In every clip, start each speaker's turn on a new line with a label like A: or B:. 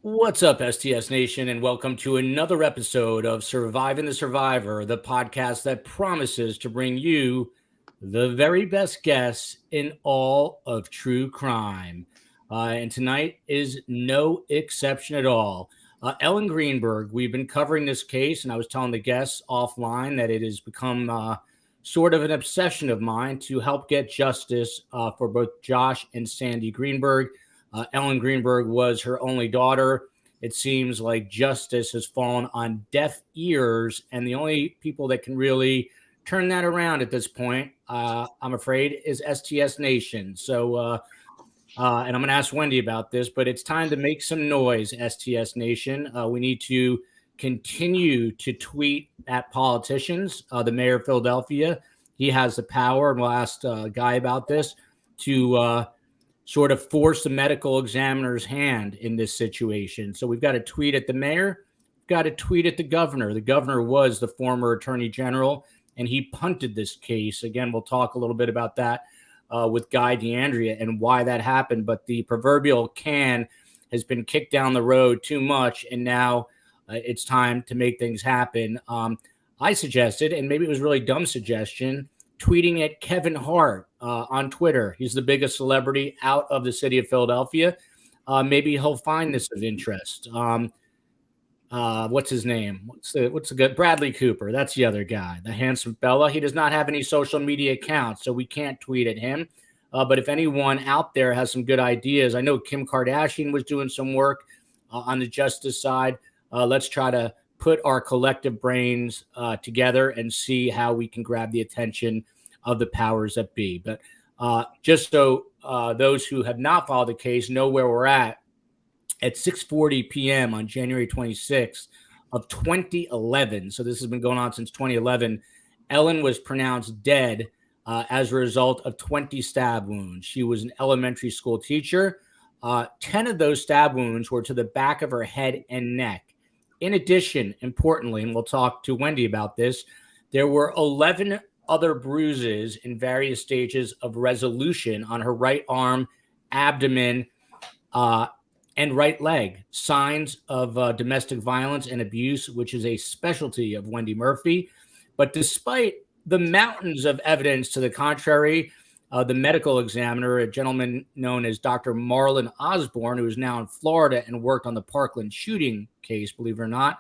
A: What's up, STS Nation, and welcome to another episode of Surviving the Survivor, the podcast that promises to bring you the very best guests in all of true crime. And tonight is no exception at all. Ellen Greenberg, we've been covering this case, and I was telling the guests offline that it has become sort of an obsession of mine to help get justice for both Josh and Sandy Greenberg. Ellen Greenberg was her only daughter. It seems like justice has fallen on deaf ears, and the only people that can really turn that around at this point, I'm afraid, is STS Nation. And I'm going to ask Wendy about this, but it's time to make some noise, STS Nation. We need to continue to tweet at politicians. The mayor of Philadelphia, he has the power, and we'll ask Guy about this, to sort of force the medical examiner's hand in this situation. So we've got to tweet at the mayor, we've got to tweet at the governor. The governor was the former attorney general, and he punted this case. Again, we'll talk a little bit about that with Guy DeAndrea and why that happened. But the proverbial can has been kicked down the road too much, and now it's time to make things happen. I suggested, and maybe it was a really dumb suggestion, tweeting at Kevin Hart on Twitter. He's the biggest celebrity out of the city of Philadelphia. Maybe he'll find this of interest. What's his name? What's the good? Bradley Cooper. That's the other guy, the handsome fella. He does not have any social media accounts, so we can't tweet at him. But if anyone out there has some good ideas, I know Kim Kardashian was doing some work on the justice side. Let's try to put our collective brains together and see how we can grab the attention of the powers that be. But just so those who have not followed the case know where we're at 6:40 p.m. on January 26th of 2011. So this has been going on since 2011. Ellen was pronounced dead as a result of 20 stab wounds. She was an elementary school teacher. 10 of those stab wounds were to the back of her head and neck. In addition, importantly, and we'll talk to Wendy about this, there were 11 other bruises in various stages of resolution on her right arm, abdomen, and right leg. Signs of domestic violence and abuse, which is a specialty of Wendy Murphy. But despite the mountains of evidence to the contrary, the medical examiner, a gentleman known as Dr. Marlon Osbourne, who is now in Florida and worked on the Parkland shooting case, believe it or not,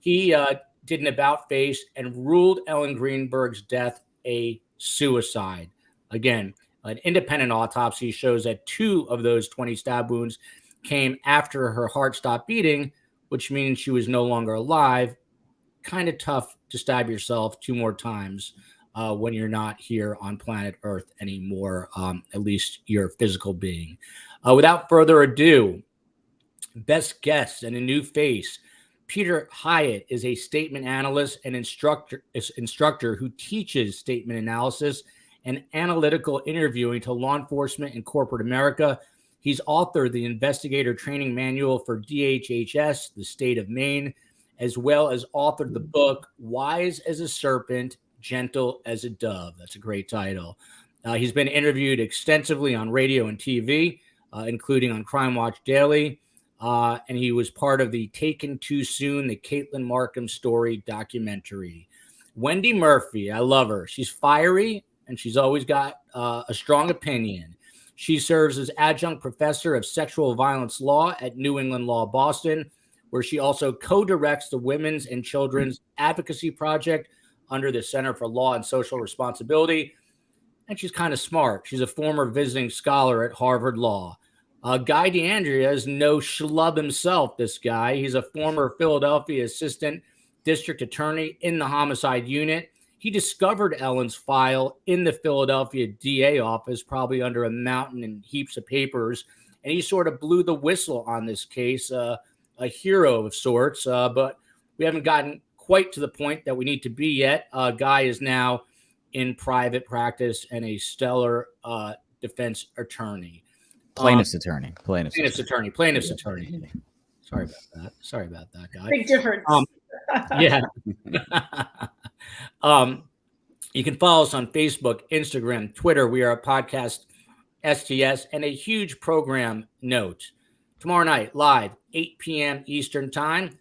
A: he did an about-face and ruled Ellen Greenberg's death a suicide. Again, an independent autopsy shows that 2 of those 20 stab wounds came after her heart stopped beating, which means she was no longer alive. Kind of tough to stab yourself 2 more times when you're not here on planet Earth anymore, at least your physical being. Without further ado, best guest and a new face. Peter Hyatt is a statement analyst and instructor who teaches statement analysis and analytical interviewing to law enforcement in corporate America. He's authored the Investigator Training Manual for DHHS, the state of Maine, as well as authored the book, Wise as a Serpent, Gentle as a Dove. That's a great title. He's been interviewed extensively on radio and TV, including on Crime Watch Daily. And he was part of the Taken Too Soon, the Caitlin Markham story documentary. Wendy Murphy, I love her. She's fiery, and she's always got a strong opinion. She serves as adjunct professor of sexual violence law at New England Law Boston, where she also co-directs the Women's and Children's Advocacy Project under the Center for Law and Social Responsibility. And she's kind of smart. She's a former visiting scholar at Harvard Law. Guy DeAndrea is no schlub himself, this guy. He's a former Philadelphia assistant district attorney in the homicide unit. He discovered Ellen's file in the Philadelphia DA office, probably under a mountain and heaps of papers. And he sort of blew the whistle on this case, a hero of sorts. But we haven't gotten quite to the point that we need to be yet. Guy is now in private practice and a stellar defense attorney.
B: Plaintiff's attorney.
A: Plaintiff's attorney. Sorry about that, Guy.
C: Big difference.
A: Yeah. You can follow us on Facebook, Instagram, Twitter. We are a podcast STS, and a huge program note. tomorrow night, live, 8 p.m. Eastern Time,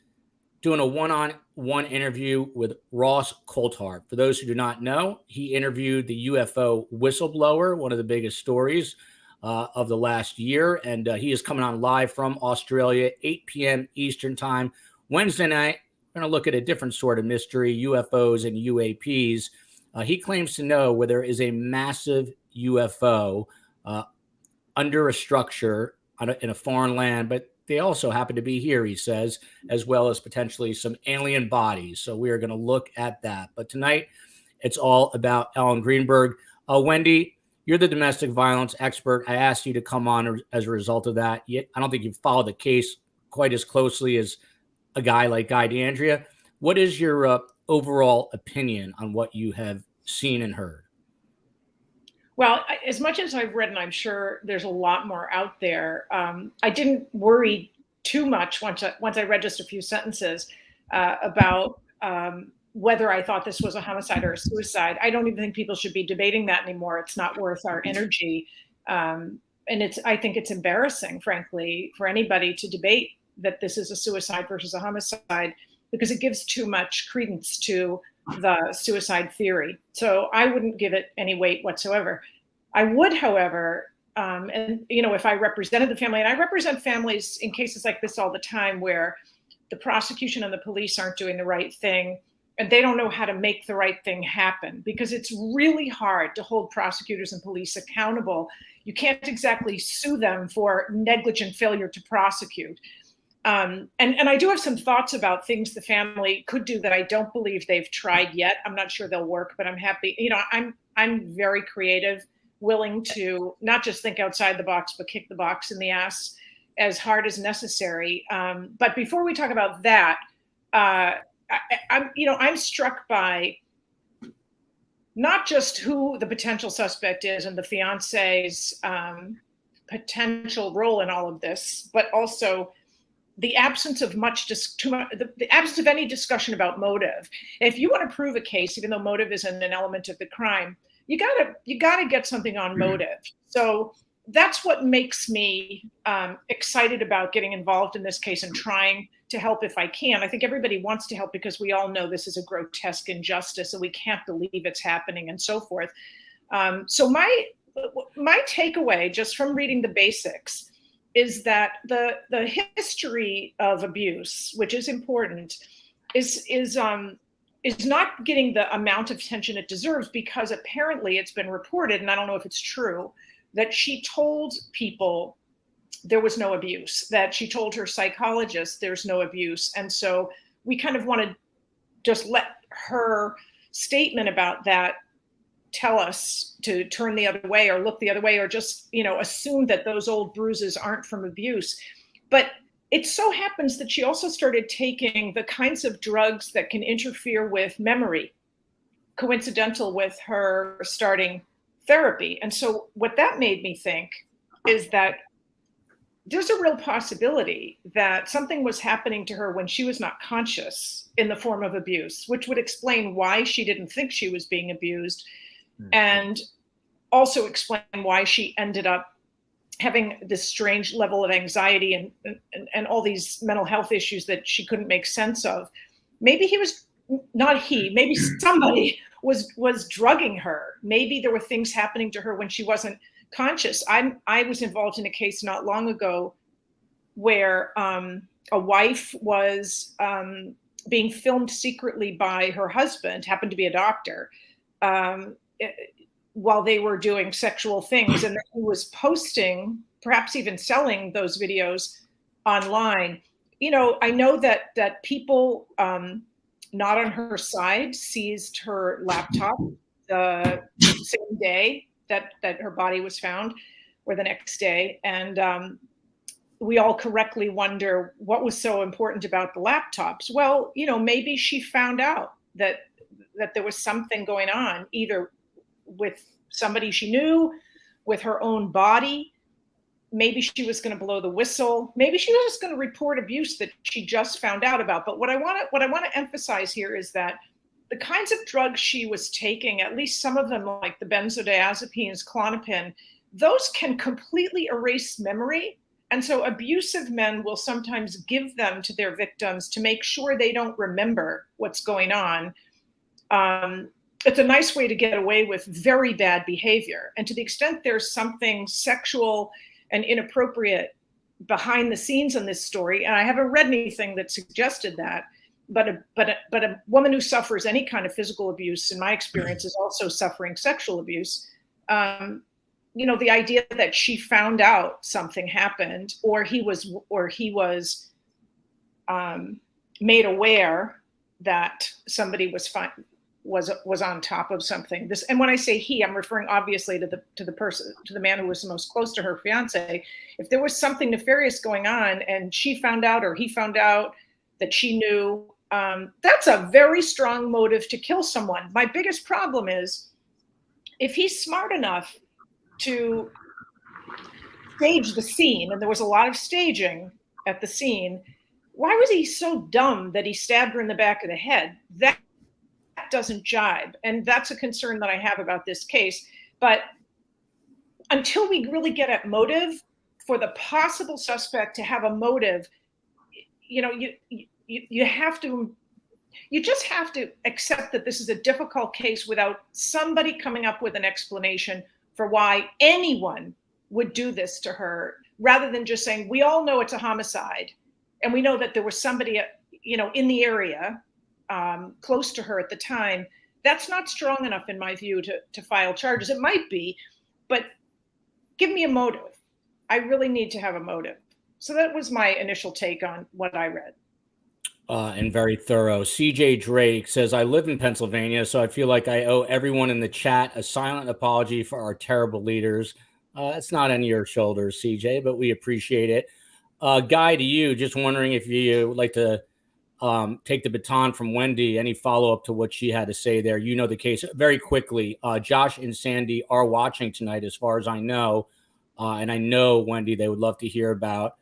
A: doing a one-on-one interview with Ross Coulthard. For those who do not know, he interviewed the UFO whistleblower, one of the biggest stories of the last year, and he is coming on live from Australia, 8 p.m. Eastern Time. Wednesday night, we're going to look at a different sort of mystery, UFOs and UAPs. He claims to know where there is a massive UFO under a structure in a foreign land, but they also happen to be here, he says, as well as potentially some alien bodies. So we are going to look at that. But tonight, it's all about Ellen Greenberg. Wendy, you're the domestic violence expert. I asked you to come on as a result of that. Yet I don't think you've followed the case quite as closely as a guy like Guy DeAndrea. What is your overall opinion on what you have seen and heard?
B: Well, as much as I've read, and I'm sure there's a lot more out there, I didn't worry too much once I read just a few sentences about whether I thought this was a homicide or a suicide. I don't even think people should be debating that anymore. It's not worth our energy. And I think it's embarrassing, frankly, for anybody to debate that this is a suicide versus a homicide, because it gives too much credence to the suicide theory. So I wouldn't give it any weight whatsoever. I would, however, and if I represented the family, and I represent families in cases like this all the time, where the prosecution and the police aren't doing the right thing, and they don't know how to make the right thing happen, because it's really hard to hold prosecutors and police accountable. You can't exactly sue them for negligent failure to prosecute. And I do have some thoughts about things the family could do that I don't believe they've tried yet. I'm not sure they'll work, but I'm happy. I'm very creative, willing to not just think outside the box, but kick the box in the ass as hard as necessary. But before we talk about that, I'm struck by not just who the potential suspect is and the fiance's potential role in all of this, but also the absence of the absence of any discussion about motive. If you want to prove a case, even though motive isn't an element of the crime, you gotta get something on motive. So that's what makes me excited about getting involved in this case and trying to help if I can. I think everybody wants to help because we all know this is a grotesque injustice and we can't believe it's happening and so forth. So my takeaway just from reading the basics is that the history of abuse, which is important, is not getting the amount of attention it deserves, because apparently it's been reported, and I don't know if it's true, that she told people there was no abuse, that she told her psychologist there's no abuse. And so we kind of want to just let her statement about that tell us to turn the other way or look the other way, or just, assume that those old bruises aren't from abuse. But it so happens that she also started taking the kinds of drugs that can interfere with memory, coincidental with her starting therapy. And so what that made me think is that there's a real possibility that something was happening to her when she was not conscious in the form of abuse, which would explain why she didn't think she was being abused, and also explain why she ended up having this strange level of anxiety and all these mental health issues that she couldn't make sense of. Maybe maybe somebody was drugging her. Maybe there were things happening to her when she wasn't conscious. I was involved in a case not long ago where a wife was being filmed secretly by her husband, happened to be a doctor, while they were doing sexual things, and then he was posting, perhaps even selling those videos online. I know that people not on her side seized her laptop the same day that her body was found, or the next day, and we all correctly wonder what was so important about the laptops. Well, maybe she found out that there was something going on, either with somebody she knew, with her own body. Maybe she was going to blow the whistle. Maybe she was just going to report abuse that she just found out about. But what I want to emphasize here is that the kinds of drugs she was taking, at least some of them, like the benzodiazepines, Klonopin, those can completely erase memory And so abusive men will sometimes give them to their victims to make sure they don't remember what's going on. It's a nice way to get away with very bad behavior. And to the extent there's something sexual and inappropriate behind the scenes in this story, and I haven't read anything that suggested that, but a woman who suffers any kind of physical abuse, in my experience, is also suffering sexual abuse. The idea that she found out something happened, or he was made aware that somebody was on top of something. And when I say he, I'm referring obviously to the man who was the most close to her fiance. If there was something nefarious going on and she found out, or he found out that she knew, that's a very strong motive to kill someone. My biggest problem is if he's smart enough to stage the scene, and there was a lot of staging at the scene, why was he so dumb that he stabbed her in the back of the head? That doesn't jibe. And that's a concern that I have about this case. But until we really get at motive, for the possible suspect to have a motive, you just have to accept that this is a difficult case without somebody coming up with an explanation for why anyone would do this to her, rather than just saying, we all know it's a homicide. And we know that there was somebody, in the area close to her at the time. That's not strong enough, in my view, to file charges. It might be, but give me a motive. I really need to have a motive. So that was my initial take on what I read.
A: And very thorough. CJ Drake says, I live in Pennsylvania, so I feel like I owe everyone in the chat a silent apology for our terrible leaders. It's not on your shoulders, CJ, but we appreciate it. Guy, to you, just wondering if you would like to take the baton from Wendy. Any follow-up to what she had to say there? You know the case. Very quickly, Josh and Sandy are watching tonight, as far as I know. And I know, Wendy, they would love to hear about,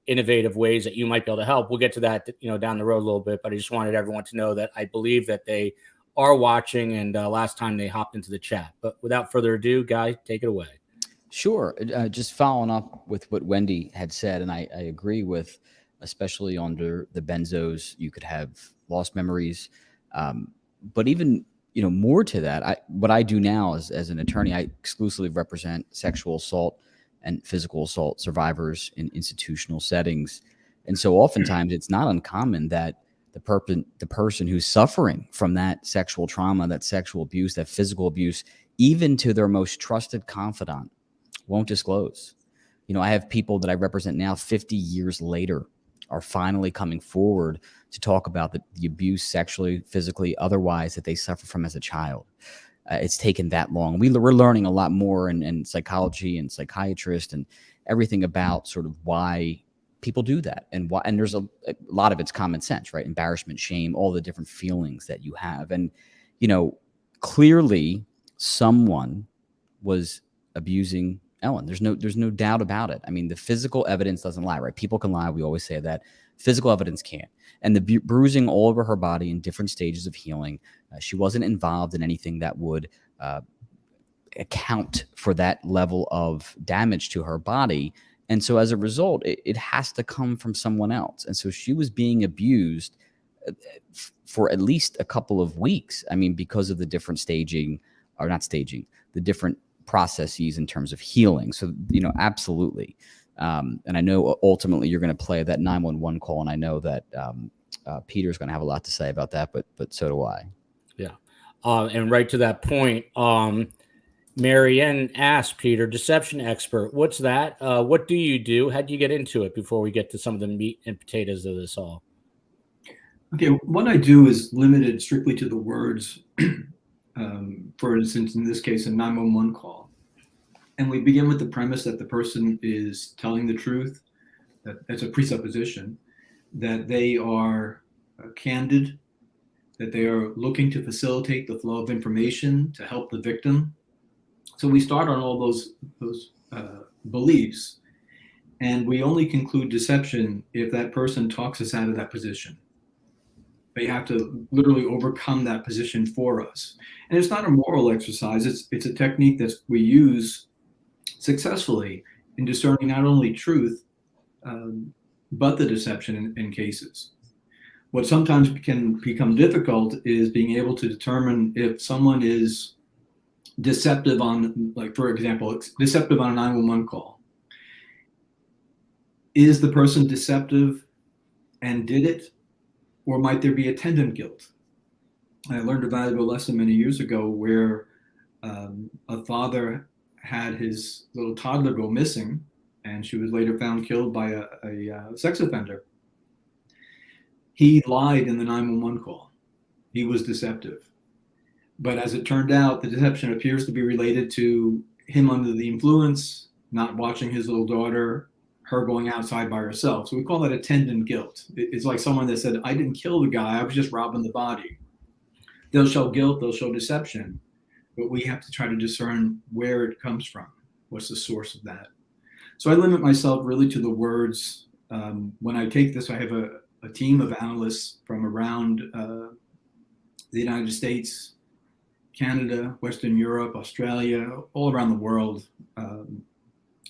A: innovative ways that you might be able to help. We'll get to that, down the road a little bit, but I just wanted everyone to know that I believe that they are watching, and last time they hopped into the chat. But without further ado, Guy, take it away.
C: Sure. Just following up with what Wendy had said, and I agree with, especially under the benzos, you could have lost memories. But even, more to that, what I do now as an attorney, I exclusively represent sexual assault and physical assault survivors in institutional settings. And so oftentimes it's not uncommon that the person who's suffering from that sexual trauma, that sexual abuse, that physical abuse, even to their most trusted confidant, won't disclose. I have people that I represent now 50 years later are finally coming forward to talk about the abuse sexually, physically, otherwise that they suffer from as a child. It's taken that long. We're learning a lot more in psychology and psychiatrists and everything about sort of why people do that, and there's a lot of it's common sense, right? Embarrassment, shame, all the different feelings that you have. And, clearly someone was abusing Ellen. There's no doubt about it. I mean, the physical evidence doesn't lie, right? People can lie. We always say that. Physical evidence can't. And the bruising all over her body in different stages of healing, she wasn't involved in anything that would account for that level of damage to her body. And so as a result, it has to come from someone else. And so she was being abused for at least a couple of weeks. I mean, because of the different the different processes in terms of healing. So, absolutely. And I know ultimately you're going to play that 911 call. And I know that Peter's going to have a lot to say about that, but so do I.
A: Yeah. And right to that point, Marianne asked Peter, deception expert, what's that? What do you do? How do you get into it before we get to some of the meat and potatoes of this all?
D: Okay, what I do is limited strictly to the words, for instance, in this case, a 911 call. And we begin with the premise that the person is telling the truth, that's a presupposition, that they are candid, that they are looking to facilitate the flow of information to help the victim. So we start on all those beliefs, and we only conclude deception if that person talks us out of that position. They have to literally overcome that position for us. And it's not a moral exercise. It's a technique that we use successfully in discerning not only truth, but the deception in cases. What sometimes can become difficult is being able to determine if someone is deceptive on, like, for example, deceptive on a 911 call. Is the person deceptive and did it, or might there be attendant guilt? I learned a valuable lesson many years ago where a father had his little toddler go missing, and she was later found killed by a sex offender. He lied in the 911 call. He was deceptive. But as it turned out, the deception appears to be related to him under the influence, not watching his little daughter, her going outside by herself. So we call that attendant guilt. It's like someone that said, I didn't kill the guy, I was just robbing the body. They'll show guilt, they'll show deception, but we have to try to discern where it comes from. What's the source of that? So I limit myself really to the words. When I take this, I have a team of analysts from around the United States, Canada, Western Europe, Australia, all around the world.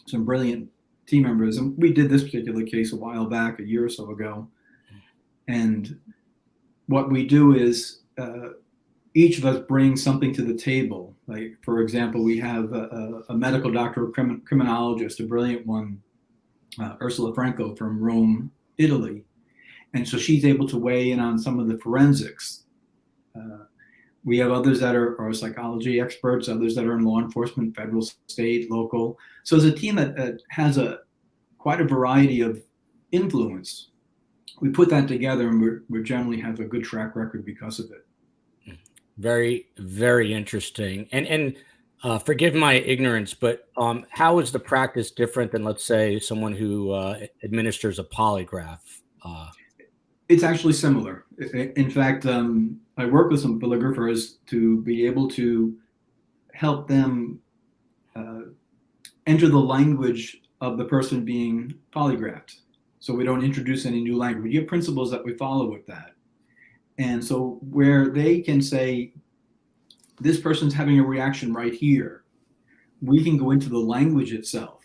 D: Some brilliant team members. And we did this particular case a while back, a year or so ago. And what we do is each of us brings something to the table. Like, for example, we have a medical doctor, a criminologist, a brilliant one, Ursula Franco from Rome, Italy. And so she's able to weigh in on some of the forensics. We have others that are psychology experts, others that are in law enforcement, federal, state, local. So it's a team that has quite a variety of influence. We put that together, and we generally have a good track record because of it.
A: Very, very interesting. And forgive my ignorance, but how is the practice different than, let's say, someone who administers a polygraph?
D: It's actually similar. In fact, I work with some polygraphers to be able to help them enter the language of the person being polygraphed. So we don't introduce any new language. We have principles that we follow with that. And so where they can say, this person's having a reaction right here, we can go into the language itself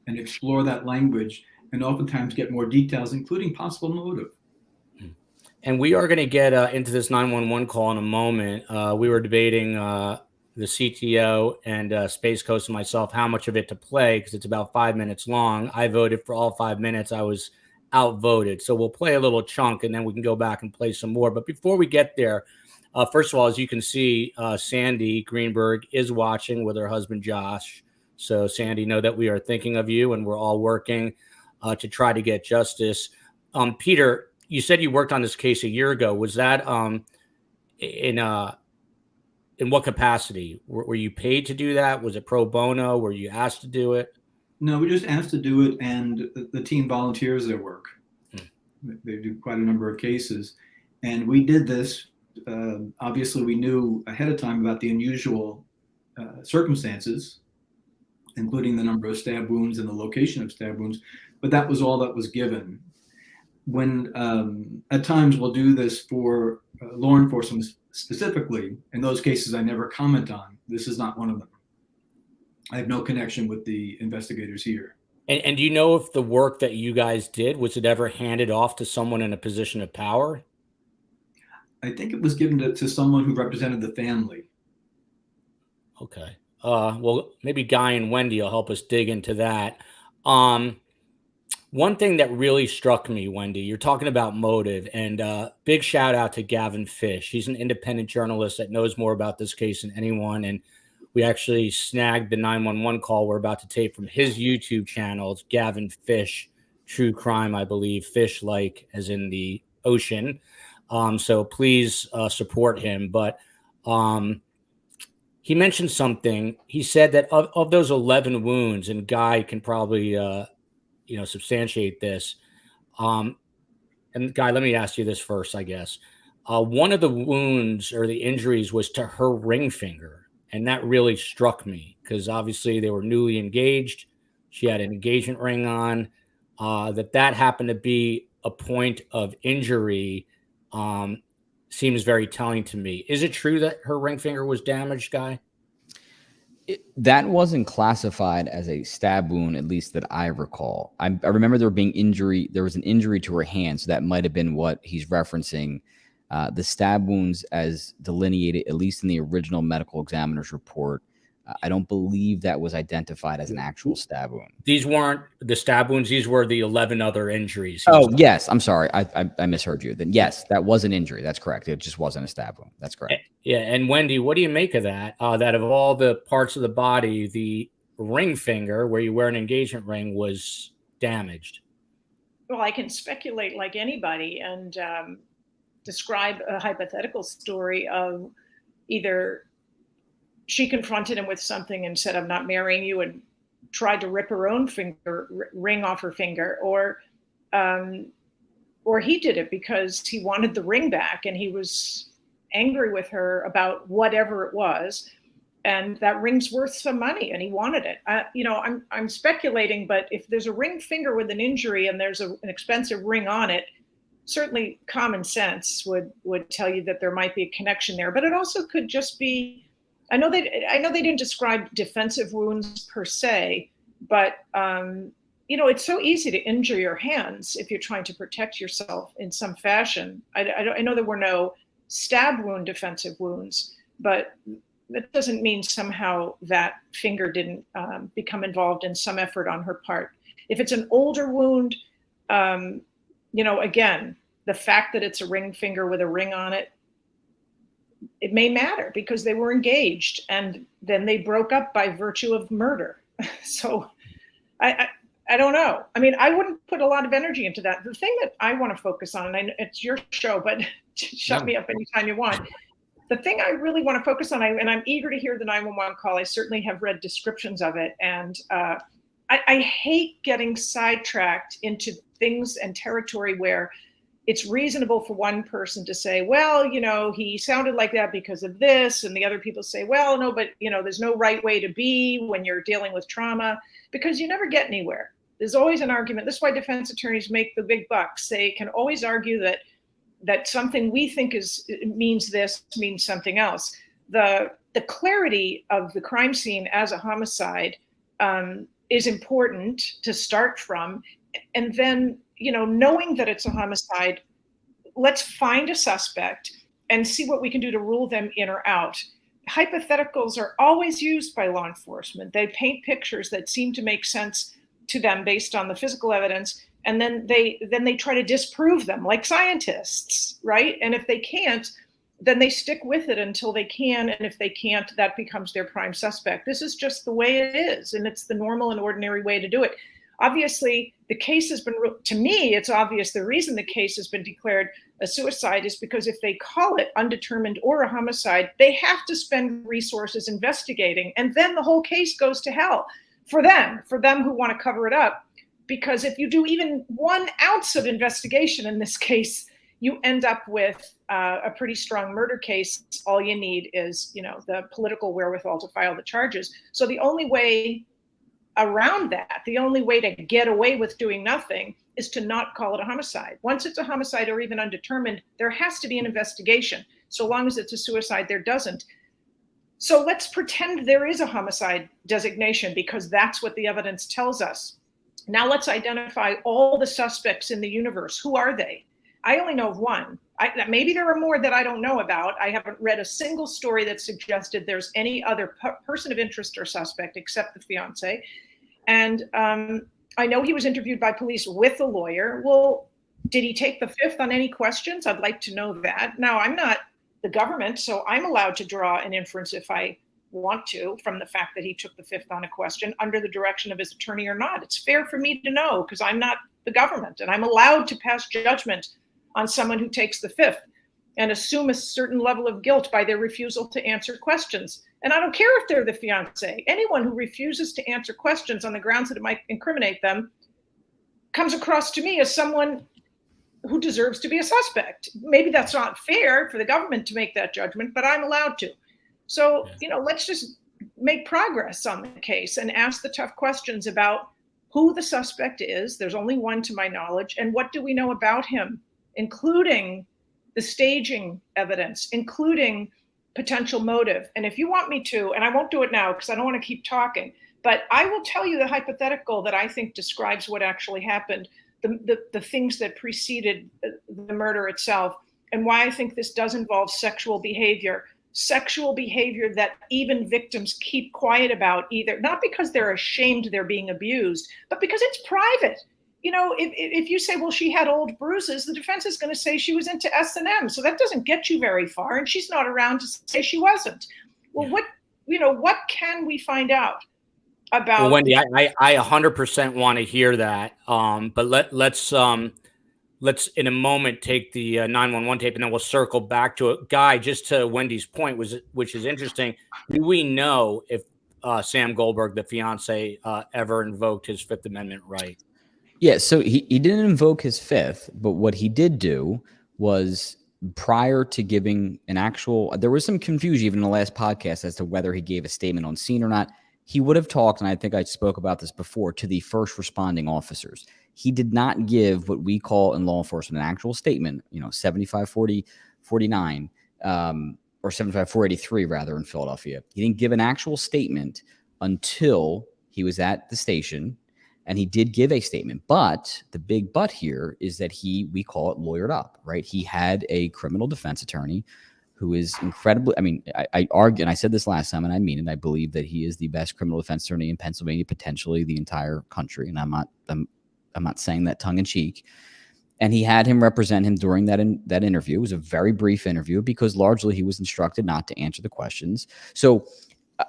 D: and explore that language and oftentimes get more details, including possible motive.
A: And we are going to get into this 911 call in a moment. We were debating the CTO and Space Coast and myself how much of it to play, because it's about 5 minutes long. I voted for all 5 minutes. I was outvoted. So we'll play a little chunk and then we can go back and play some more. But before we get there, first of all, as you can see, Sandy Greenberg is watching with her husband, Josh. So Sandy, know that we are thinking of you and we're all working to try to get justice. Peter, you said you worked on this case a year ago. Was that in what capacity? Were you paid to do that? Was it pro bono? Were you asked to do it?
D: No, we just asked to do it, and the team volunteers their work. They do quite a number of cases. And we did this. Obviously, we knew ahead of time about the unusual circumstances, including the number of stab wounds and the location of stab wounds. But that was all that was given. When at times we'll do this for law enforcement specifically, in those cases I never comment on. This is not one of them. I have no connection with the investigators here.
A: And do you know if the work that you guys did, was it ever handed off to someone in a position of power?
D: I think it was given to someone who represented the family.
A: Okay. Well, maybe Guy and Wendy will help us dig into that. One thing that really struck me, Wendy, you're talking about motive, and big shout out to Gavin Fish. He's an independent journalist that knows more about this case than anyone. And we actually snagged the 911 call we're about to tape from his YouTube channel. It's Gavin Fish, True Crime, I believe. Fish like as in the ocean. So please support him. But he mentioned something. He said that of those 11 wounds, and Guy can probably substantiate this. And Guy, let me ask you this first, I guess. One of the wounds or the injuries was to her ring finger. And that really struck me because obviously they were newly engaged. She had an engagement ring on. That happened to be a point of injury seems very telling to me. Is it true that her ring finger was damaged, Guy?
C: That wasn't classified as a stab wound, at least that I recall. I remember there being injury. There was an injury to her hand, so that might have been what he's referencing. The stab wounds, as delineated, at least in the original medical examiner's report, I don't believe that was identified as an actual stab wound.
A: These weren't the stab wounds. These were the 11 other injuries.
C: Oh, yes. I'm sorry. I misheard you. Then yes, that was an injury. That's correct. It just wasn't a stab wound. That's correct.
A: Yeah. And Wendy, what do you make of that? That of all the parts of the body, the ring finger where you wear an engagement ring was damaged.
B: Well, I can speculate like anybody and describe a hypothetical story of either she confronted him with something and said, "I'm not marrying you," and tried to rip her own ring off her finger, or he did it because he wanted the ring back and he was angry with her about whatever it was, and that ring's worth some money and he wanted it. I'm speculating, but if there's a ring finger with an injury and there's an expensive ring on it, certainly common sense would tell you that there might be a connection there. But it also could just be, I know they didn't describe defensive wounds per se, but it's so easy to injure your hands if you're trying to protect yourself in some fashion. I know there were no stab wound defensive wounds, but that doesn't mean somehow that finger didn't become involved in some effort on her part. If it's an older wound, again, the fact that it's a ring finger with a ring on it, it may matter because they were engaged and then they broke up by virtue of murder. So I don't know. I mean, I wouldn't put a lot of energy into that. The thing that I want to focus on, and I know it's your show, but shut me up anytime you want. The thing I really want to focus on, and I'm eager to hear the 911 call. I certainly have read descriptions of it. And I hate getting sidetracked into things and territory where it's reasonable for one person to say, well, he sounded like that because of this. And the other people say, well, no, but, there's no right way to be when you're dealing with trauma, because you never get anywhere. There's always an argument. This is why defense attorneys make the big bucks. They can always argue that something we think means this means something else. The clarity of the crime scene as a homicide is important to start from. And then, knowing that it's a homicide, let's find a suspect and see what we can do to rule them in or out. Hypotheticals are always used by law enforcement. They paint pictures that seem to make sense to them based on the physical evidence, and then they try to disprove them like scientists, right? And if they can't, then they stick with it until they can, and if they can't, that becomes their prime suspect. This is just the way it is, and it's the normal and ordinary way to do it. Obviously, the case has been, to me, it's obvious the reason the case has been declared a suicide is because if they call it undetermined or a homicide, they have to spend resources investigating, and then the whole case goes to hell for them who want to cover it up. Because if you do even 1 ounce of investigation in this case, you end up with a pretty strong murder case. All you need is, the political wherewithal to file the charges. So the only way around that, the only way to get away with doing nothing is to not call it a homicide. Once it's a homicide or even undetermined, there has to be an investigation. So long as it's a suicide, there doesn't. So let's pretend there is a homicide designation because that's what the evidence tells us. Now let's identify all the suspects in the universe. Who are they? I only know of one. Maybe there are more that I don't know about. I haven't read a single story that suggested there's any other person of interest or suspect except the fiance. And I know he was interviewed by police with a lawyer. Well, did he take the fifth on any questions? I'd like to know that. Now, I'm not the government, so I'm allowed to draw an inference if I want to from the fact that he took the fifth on a question under the direction of his attorney or not. It's fair for me to know because I'm not the government, and I'm allowed to pass judgment on someone who takes the fifth and assume a certain level of guilt by their refusal to answer questions. And I don't care if they're the fiance. Anyone who refuses to answer questions on the grounds that it might incriminate them comes across to me as someone who deserves to be a suspect. Maybe that's not fair for the government to make that judgment, but I'm allowed to. So, let's just make progress on the case and ask the tough questions about who the suspect is. There's only one to my knowledge. And what do we know about him, including the staging evidence, including potential motive. And if you want me to, and I won't do it now because I don't want to keep talking, but I will tell you the hypothetical that I think describes what actually happened, the things that preceded the murder itself, and why I think this does involve sexual behavior that even victims keep quiet about, either not because they're ashamed they're being abused, but because it's private. You know, if you say, well, she had old bruises, the defense is going to say she was into S&M. So that doesn't get you very far. And she's not around to say she wasn't. Well, what can we find out about?
A: Well, Wendy, I 100% want to hear that. But let's in a moment take the 911 tape, and then we'll circle back to it. Guy, just to Wendy's point, which is interesting. Do we know if Sam Goldberg, the fiance, ever invoked his Fifth Amendment right?
C: Yeah, so he didn't invoke his fifth, but what he did do was, prior to giving an actual, there was some confusion even in the last podcast as to whether he gave a statement on scene or not. He would have talked, and I think I spoke about this before, to the first responding officers. He did not give what we call in law enforcement an actual statement, 75-49, or 75-483 rather, in Philadelphia. He didn't give an actual statement until he was at the station. And he did give a statement, but the big but here is that we call it lawyered up, right? He had a criminal defense attorney who is incredibly, I argue, and I said this last time, and I mean it, I believe that he is the best criminal defense attorney in Pennsylvania, potentially the entire country. And I'm not saying that tongue in cheek. And he had him represent him during that interview. It was a very brief interview because largely he was instructed not to answer the questions. So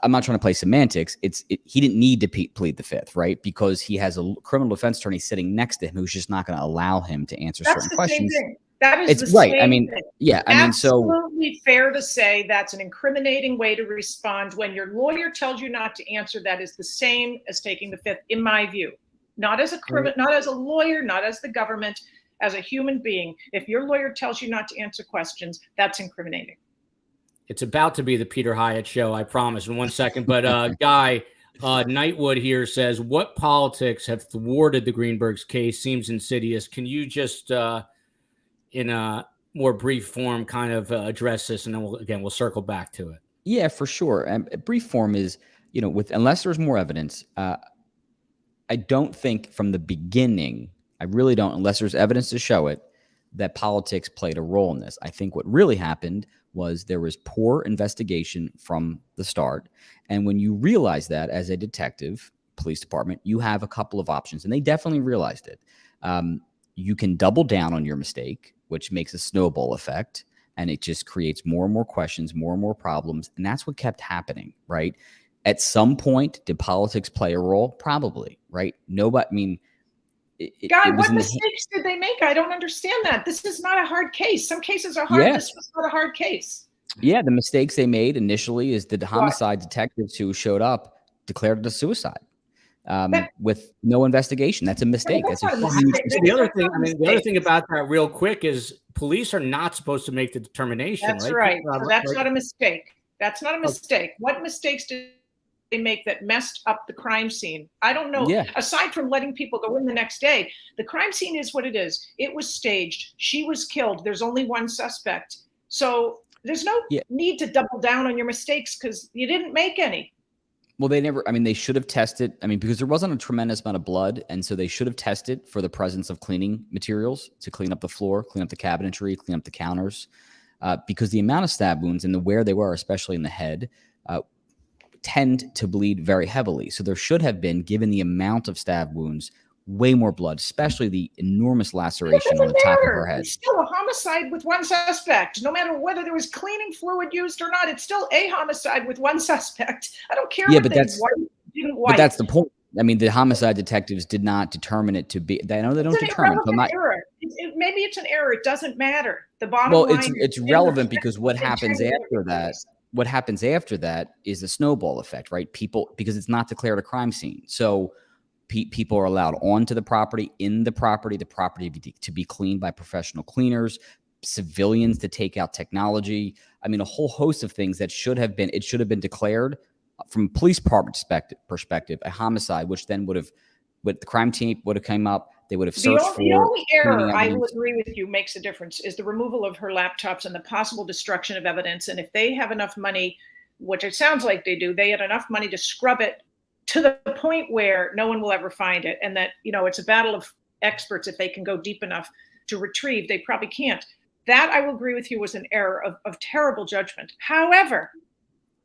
C: I'm not trying to play semantics. He didn't need to plead the fifth, right? Because he has a criminal defense attorney sitting next to him who's just not going to allow him to answer certain questions.
B: Same thing. That is
C: it's right.
B: Same thing.
C: Yeah.
B: Absolutely fair to say that's an incriminating way to respond when your lawyer tells you not to answer. That is the same as taking the fifth, in my view. Not as a not as a lawyer, not as the government, as a human being. If your lawyer tells you not to answer questions, that's incriminating.
A: It's about to be the Peter Hyatt show, I promise, in 1 second. But Guy, Nightwood here says, what politics have thwarted the Greenberg's case? Seems insidious. Can you just, in a more brief form, kind of address this? And then we'll circle back to it.
C: Yeah, for sure. A brief form is, unless there's more evidence, I don't think from the beginning, I really don't, unless there's evidence to show it, that politics played a role in this. I think what really happened was there was poor investigation from the start. And when you realize that as a detective, police department, you have a couple of options, and they definitely realized it. You can double down on your mistake, which makes a snowball effect, and it just creates more and more questions, more and more problems. And that's what kept happening, right? At some point, did politics play a role? Probably, right? Nobody,
B: Guy, what mistakes did they make? I don't understand that. This is not a hard case. Some cases are hard. Yeah. This was not a hard case.
C: Yeah, the mistakes they made initially is the homicide detectives who showed up declared it a suicide with no investigation. That's a mistake. That's a huge mistake.
A: The other thing about that real quick is police are not supposed to make the determination.
B: That's right. So that's not a mistake. That's not a mistake. What mistakes did they make that messed up the crime scene? I don't know. Yeah. Aside from letting people go in the next day, the crime scene is what it is. It was staged. She was killed. There's only one suspect. So there's no need to double down on your mistakes because you didn't make any.
C: Well, they should have tested. Because there wasn't a tremendous amount of blood. And so they should have tested for the presence of cleaning materials to clean up the floor, clean up the cabinetry, clean up the counters. Because the amount of stab wounds and where they were, especially in the head, tend to bleed very heavily. So there should have been, given the amount of stab wounds, way more blood, especially the enormous laceration on the top of her head.
B: It's still a homicide with one suspect. No matter whether there was cleaning fluid used or not, it's still a homicide with one suspect. I don't care what they didn't wipe.
C: But that's the point. The homicide detectives did not determine it to be. I know they don't determine.
B: Error. Maybe it's an error. It doesn't matter. The bottom line.
C: It's relevant because what happens after that. What happens after that is a snowball effect, right? Because it's not declared a crime scene. So people are allowed onto the property, the property to be cleaned by professional cleaners, civilians to take out technology. A whole host of things that should have been declared from police department perspective, a homicide, which then the crime team would have come up. They would have
B: The
C: searched
B: only
C: for
B: error,
C: cleaning
B: I will
C: evidence.
B: agree with you, makes a difference is the removal of her laptops and the possible destruction of evidence. And if they have enough money, which it sounds like they do, they had enough money to scrub it to the point where no one will ever find it. And that, it's a battle of experts. If they can go deep enough to retrieve, they probably can't. That, I will agree with you, was an error of terrible judgment. However,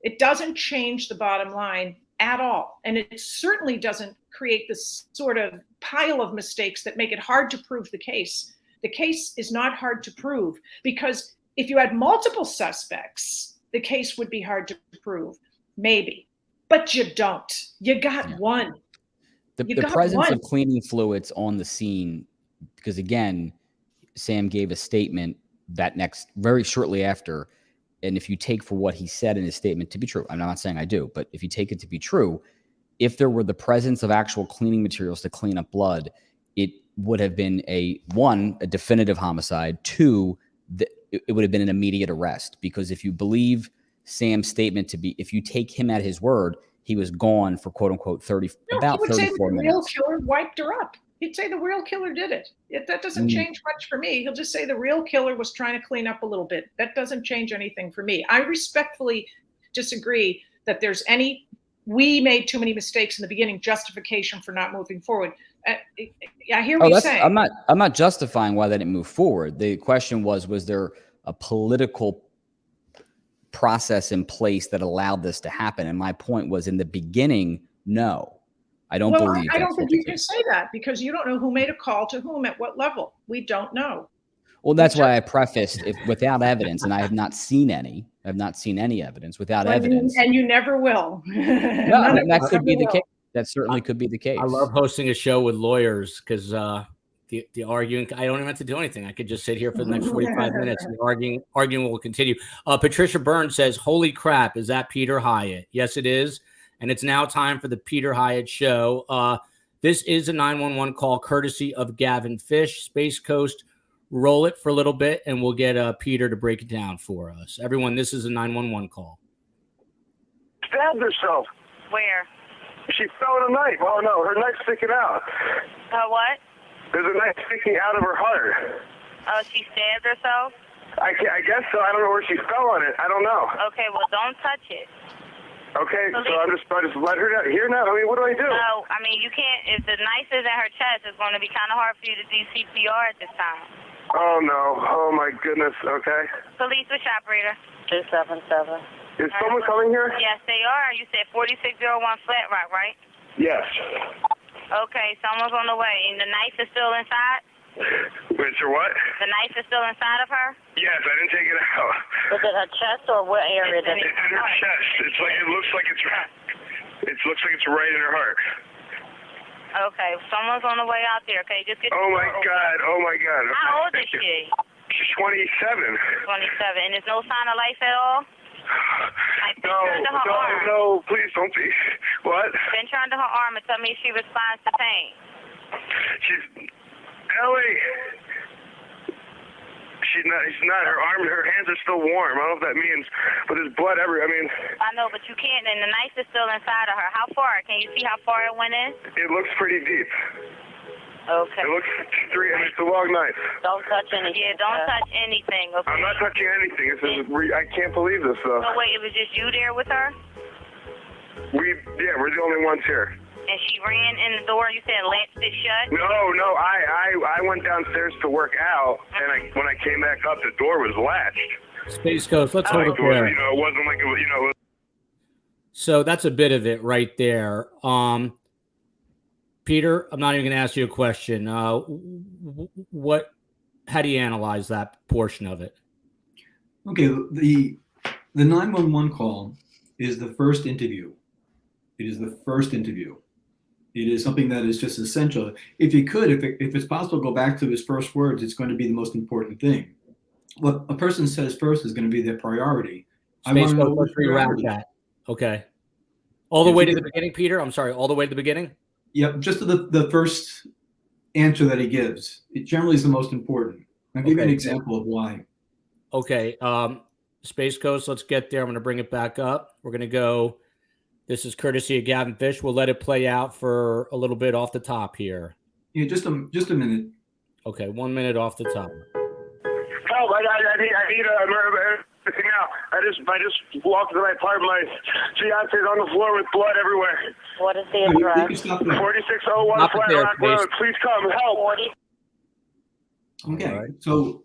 B: it doesn't change the bottom line at all. And it certainly doesn't create this sort of pile of mistakes that make it hard to prove the case. The case is not hard to prove because if you had multiple suspects, the case would be hard to prove, maybe. But you don't. You got one.
C: The presence of cleaning fluids on the scene, because again, Sam gave a statement that very shortly after, and if you take for what he said in his statement to be true, I'm not saying I do, but if you take it to be true, if there were the presence of actual cleaning materials to clean up blood, it would have been a definitive homicide. Two, it would have been an immediate arrest, because if you believe Sam's statement to be, if you take him at his word, he was gone for quote unquote 34 minutes.
B: The real killer wiped her up. He'd say the real killer did it. That doesn't change much for me. He'll just say the real killer was trying to clean up a little bit. That doesn't change anything for me. I respectfully disagree that there's we made too many mistakes in the beginning, justification for not moving forward. I hear what you're saying.
C: I'm not justifying why they didn't move forward. The question was there a political process in place that allowed this to happen? And my point was, in the beginning, no. I don't believe.
B: I don't think you can say that because you don't know who made a call to whom at what level. We don't know.
C: Well, that's why I prefaced without evidence, and I have not seen any. I have not seen any evidence without evidence,
B: and you never will.
C: No, that could be the case. That certainly could be the case.
A: I love hosting a show with lawyers because the arguing, I don't even have to do anything. I could just sit here for the next 45 minutes and the arguing will continue. Patricia Burns says, "Holy crap, is that Peter Hyatt?" Yes, it is. And it's now time for the Peter Hyatt Show. This is a 911 call courtesy of Gavin Fish, Space Coast. Roll it for a little bit, and we'll get Peter to break it down for us. Everyone, this is a 911 call.
E: Stabbed herself.
F: Where?
E: She fell with a knife. Oh, no, her knife's sticking out.
F: What?
E: There's a knife sticking out of her heart.
F: Oh, she stabbed herself?
E: I guess so. I don't know where she fell on it. I don't know.
F: Okay, well, don't touch it.
E: Okay, so I just let her down. Here now, I mean, what do I do?
F: No, I mean, you can't. If the knife is at her chest, it's going to be kind of hard for you to do CPR at this time.
E: Oh, no. Oh, my goodness. Okay.
F: Police, which operator? 277.
E: Is someone coming here?
F: Yes, they are. You said 4601 Flat Rock, right?
E: Yes.
F: Okay, someone's on the way. And the knife is still inside?
E: Wait, so what?
F: The knife is still inside of her?
E: Yes, I didn't take it out.
F: Was it her chest or what area?
E: It's in her chest. It looks like it's right in her heart.
F: Okay, someone's on the way out there. Okay, just get.
E: Oh my God! Oh my God! Okay,
F: how old is she?
E: She's 27.
F: 27, and there's no sign of life at all.
E: No, please don't be. What?
F: Pinch her under her arm and tell me if she responds to pain.
E: Ellie. She's not. Her arm and her hands are still warm. I don't know if that means, but there's blood everywhere. I mean.
F: I know, but you can't, and the knife is still inside of her. How far? Can you see how far it went in?
E: It looks pretty deep.
F: Okay.
E: It looks it's a long knife.
F: Don't touch anything. Yeah, don't touch anything. Okay.
E: I'm not touching anything. I can't believe this though.
F: So wait, it was just you there with her?
E: We're the only ones here.
F: And she ran in the door. You said latched it shut.
E: No. I went downstairs to work out, and when I came back up, the door was latched.
A: Space Coast, let's hold it there.
E: It wasn't like it was.
A: So that's a bit of it right there. Peter, I'm not even going to ask you a question. How do you analyze that portion of it?
D: Okay, the 911 call is the first interview. It is the first interview. It is something that is just essential. If it's possible, go back to his first words. It's going to be the most important thing. What a person says first is going to be their priority.
A: Space Coast, let's rewrap that. Okay. All the way to the beginning, Peter? I'm sorry, all the way to the beginning?
D: Yep, just to the first answer that he gives. It generally is the most important. I'll give you an example of why.
A: Okay. Space Coast, let's get there. I'm going to bring it back up. We're going to go. This is courtesy of Gavin Fish. We'll let it play out for a little bit off the top here.
D: Yeah, just a minute.
A: Okay, 1 minute off the top.
E: Help! I need a now. I just walked into my apartment. My fiance's on the floor with blood everywhere.
F: What is the
D: You
F: address?
D: can stop there.
E: 4601
A: Stop it
E: Flat
A: there,
E: Rock
A: please.
E: Road. Please come help.
D: Okay,
A: All right.
D: so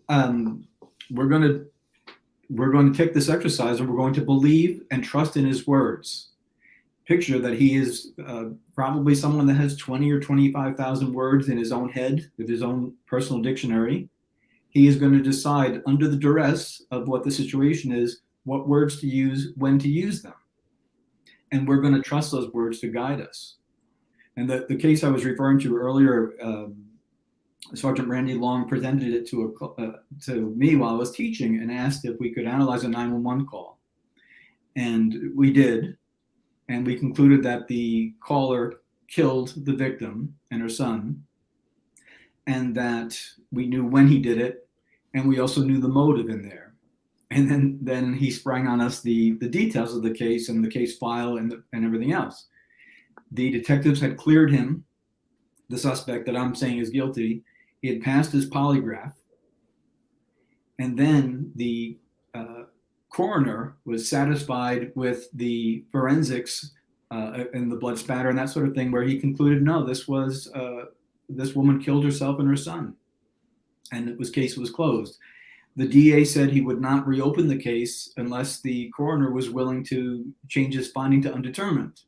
D: we're going to take this exercise and we're going to believe and trust in his words. Picture that he is probably someone that has 20 or 25,000 words in his own head with his own personal dictionary. He is going to decide under the duress of what the situation is, what words to use, when to use them. And we're going to trust those words to guide us. And the case I was referring to earlier, Sergeant Randy Long presented it to me while I was teaching and asked if we could analyze a 911 call. And we did. And we concluded that the caller killed the victim and her son, and that we knew when he did it, and we also knew the motive in there. And then he sprang on us the details of the case and the case file and everything else. The detectives had cleared him, the suspect that I'm saying is guilty. He had passed his polygraph. And then the coroner was satisfied with the forensics and the blood spatter and that sort of thing, where he concluded, no, this woman killed herself and her son. And case was closed. The DA said he would not reopen the case unless the coroner was willing to change his finding to undetermined.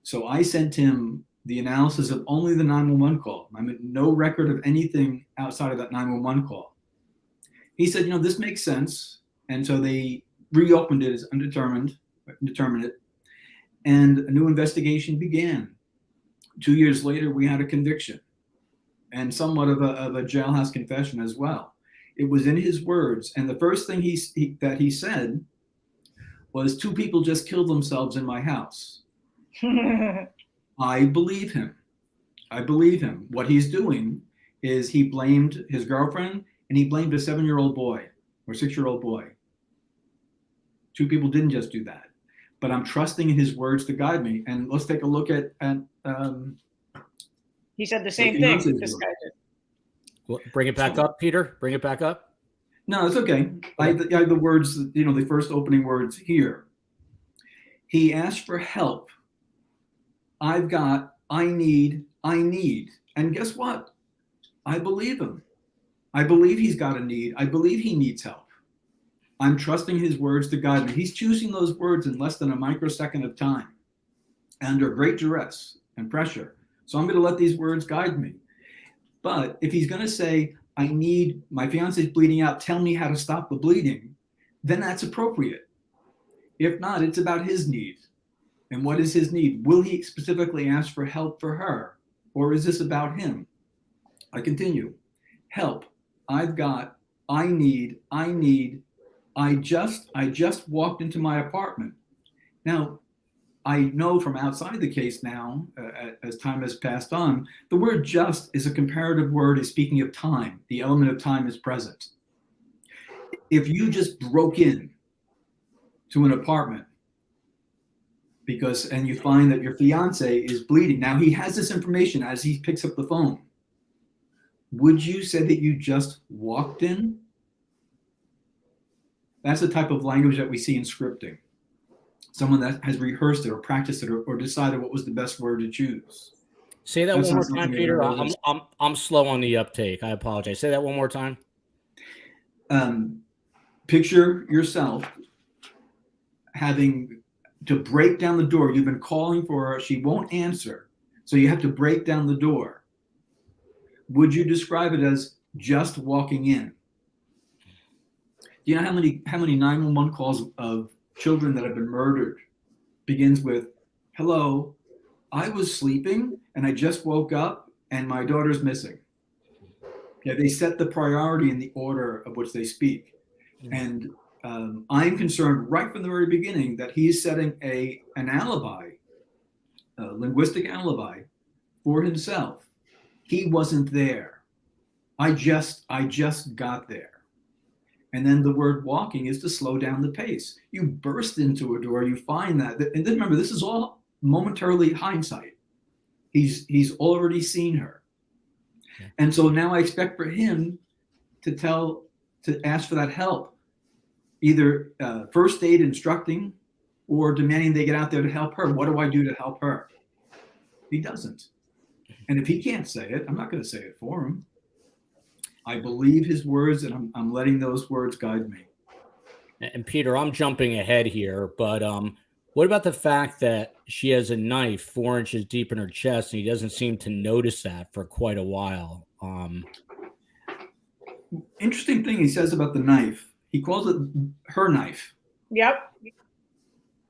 D: So I sent him the analysis of only the 911 call. I mean, no record of anything outside of that 911 call. He said, this makes sense. And so they reopened it as indeterminate, and a new investigation began. 2 years later, we had a conviction and somewhat of a jailhouse confession as well. It was in his words. And the first thing that he said was, 2 people just killed themselves in my house. I believe him. What he's doing is he blamed his girlfriend and he blamed a 7-year-old boy or 6-year-old boy. 2 people didn't just do that, but I'm trusting in his words to guide me. And let's take a look at
B: He said the same thing. This guy did.
A: Well, bring it back up, Peter. Bring it back up.
D: No, it's okay. I have the words, the first opening words here. He asked for help. I need. And guess what? I believe him. I believe he's got a need. I believe he needs help. I'm trusting his words to guide me. He's choosing those words in less than a microsecond of time, under great duress and pressure. So I'm going to let these words guide me. But if he's going to say, my fiance's bleeding out, tell me how to stop the bleeding, then that's appropriate. If not, it's about his need. And what is his need? Will he specifically ask for help for her? Or is this about him? I continue. Help. I need. I just walked into my apartment. Now, I know from outside the case now, as time has passed on, the word just is a comparative word, is speaking of time. The element of time is present. If you just broke in to an apartment and you find that your fiance is bleeding, now he has this information as he picks up the phone, would you say that you just walked in? That's the type of language that we see in scripting. Someone that has rehearsed it or practiced it or decided what was the best word to choose.
A: Say that one more time, Peter. I'm slow on the uptake. I apologize. Say that one more time.
D: Picture yourself having to break down the door. You've been calling for her. She won't answer. So you have to break down the door. Would you describe it as just walking in? Do you know how many 911 calls of children that have been murdered begins with, hello, I was sleeping and I just woke up and my daughter's missing. Yeah, they set the priority in the order of which they speak. And I'm concerned right from the very beginning that he's setting an alibi, a linguistic alibi for himself. He wasn't there. I just got there. And then the word walking is to slow down the pace. You burst into a door, you find that. And then remember, this is all momentarily hindsight. He's already seen her. And so now I expect for him to ask for that help, either first aid instructing or demanding they get out there to help her. What do I do to help her? He doesn't. And if he can't say it, I'm not going to say it for him. I believe his words, and I'm letting those words guide me.
A: And Peter, I'm jumping ahead here, but what about the fact that she has a knife 4 inches deep in her chest, and he doesn't seem to notice that for quite a while?
D: Interesting thing he says about the knife. He calls it her knife.
B: Yep.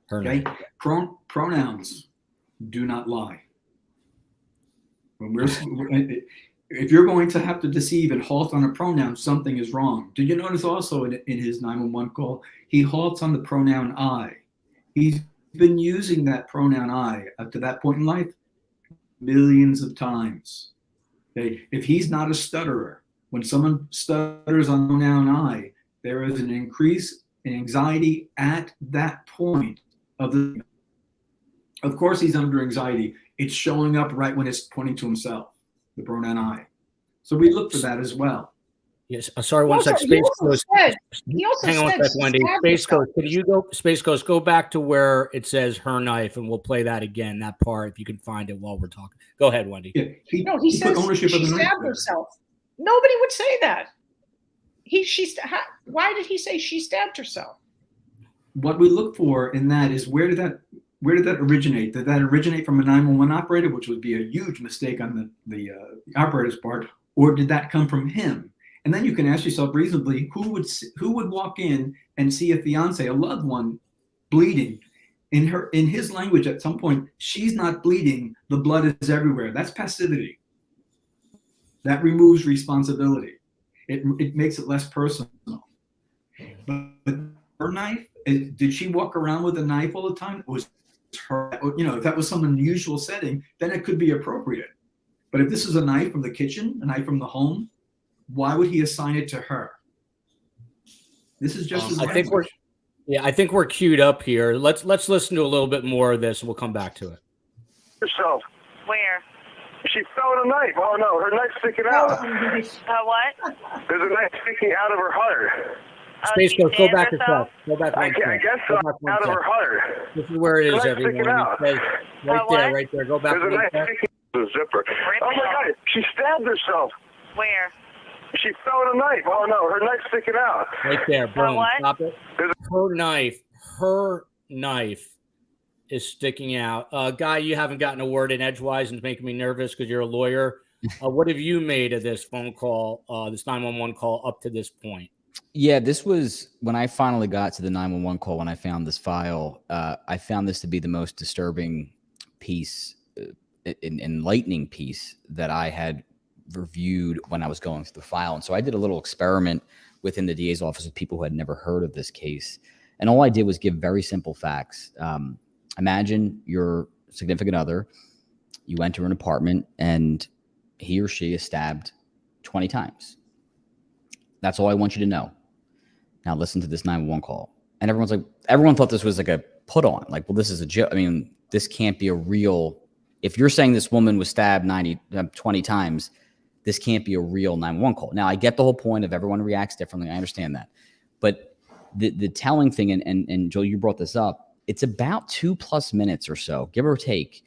A: Her
D: Okay.
A: knife.
D: Pronouns do not lie. When if you're going to have to deceive and halt on a pronoun, something is wrong. Did you notice also in his 911 call, he halts on the pronoun I. He's been using that pronoun I up to that point in life millions of times. Okay? If he's not a stutterer, when someone stutters on the pronoun I, there is an increase in anxiety at that point of course he's under anxiety. It's showing up right when it's pointing to himself, the pronoun I. So we look for that as well.
A: Yes. Sorry, one sec. Space Coast. Hang on one sec, Wendy. Space Coast. Can you go? Space Coast. Go back to where it says her knife, and we'll play that again. That part, if you can find it while we're talking. Go ahead, Wendy.
D: Yeah,
B: he says
D: put ownership
B: she
D: of the knife
B: stabbed
D: there.
B: herself. Nobody would say that. Why did he say she stabbed herself?
D: What we look for in that is where did that originate? Did that originate from a 911 operator, which would be a huge mistake on the operator's part, or did that come from him? And then you can ask yourself reasonably, who would walk in and see a fiance, a loved one, bleeding? In his language, at some point, she's not bleeding. The blood is everywhere. That's passivity. That removes responsibility. It makes it less personal. But her knife, did she walk around with a knife all the time? It was her, if that was some unusual setting, then it could be appropriate. But if this is a knife from the kitchen, a knife from the home, why would he assign it to her? This is just his language.
A: I think we're queued up here. Let's listen to a little bit more of this, and we'll come back to it.
E: Herself.
F: Where?
E: She fell in a knife. Oh no, her knife's sticking out.
F: What?
E: There's a knife sticking out of her heart.
A: Space Coast, go back to
F: herself?
A: Go back
E: I
A: one sec.
E: guess
A: Go
E: so.
A: back one
E: Out of
A: sec.
E: her heart.
A: This is where it is,
E: Knife's
A: everyone.
E: sticking out.
A: It says right there. Go back
E: There's a
A: one
E: knife
A: sec.
E: sticking out of the zipper. Oh my God, she stabbed herself.
F: Where?
E: She fell in a knife. Oh no, her knife's sticking out.
A: Right there. Boom.
F: what?
A: Stop it. Her knife is sticking out. Guy, you haven't gotten a word in edgewise and it's making me nervous because you're a lawyer. What have you made of this phone call, this 911 call up to this point?
C: Yeah, this was when I finally got to the 911 call. When I found this file, I found this to be the most disturbing piece, enlightening piece that I had reviewed when I was going through the file. And so I did a little experiment within the DA's office with people who had never heard of this case. And all I did was give very simple facts. Imagine your significant other, you enter an apartment and he or she is stabbed 20 times. That's all I want you to know. Now listen to this 911 call. And everyone thought this was like a put on. Like, well, this is a joke. I mean, this can't be a real, if you're saying this woman was stabbed 20 times, this can't be a real 911 call. Now I get the whole point of everyone reacts differently. I understand that. But the telling thing, and Joel, you brought this up, it's about 2+ minutes or so, give or take,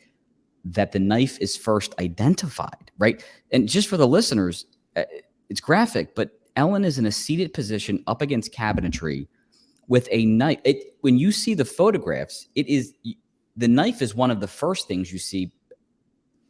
C: that the knife is first identified, right? And just for the listeners, it's graphic, but Ellen is in a seated position up against cabinetry with a knife. When you see the photographs, the knife is one of the first things you see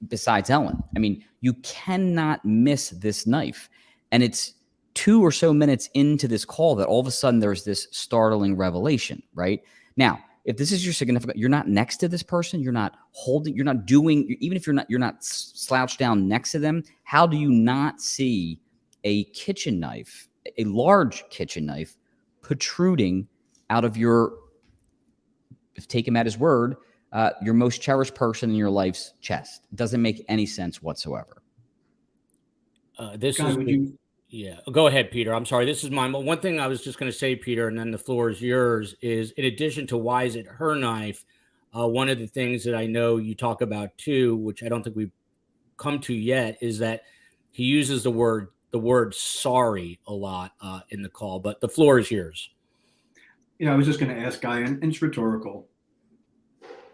C: besides Ellen. I mean, you cannot miss this knife. And it's 2 or so minutes into this call that all of a sudden there's this startling revelation, right? Now, if this is your significant, you're not next to this person, you're not holding, you're not doing, even if you're not slouched down next to them, how do you not see a kitchen knife, a large kitchen knife, protruding out of your, if take him at his word, your most cherished person in your life's chest? It doesn't make any sense whatsoever.
A: Yeah. Go ahead, Peter. I'm sorry. This is mine. But one thing I was just going to say, Peter, and then the floor is yours, is in addition to why is it her knife, one of the things that I know you talk about too, which I don't think we've come to yet, is that he uses the word sorry a lot in the call, but the floor is yours.
D: Yeah, I was just going to ask Guy, and it's rhetorical,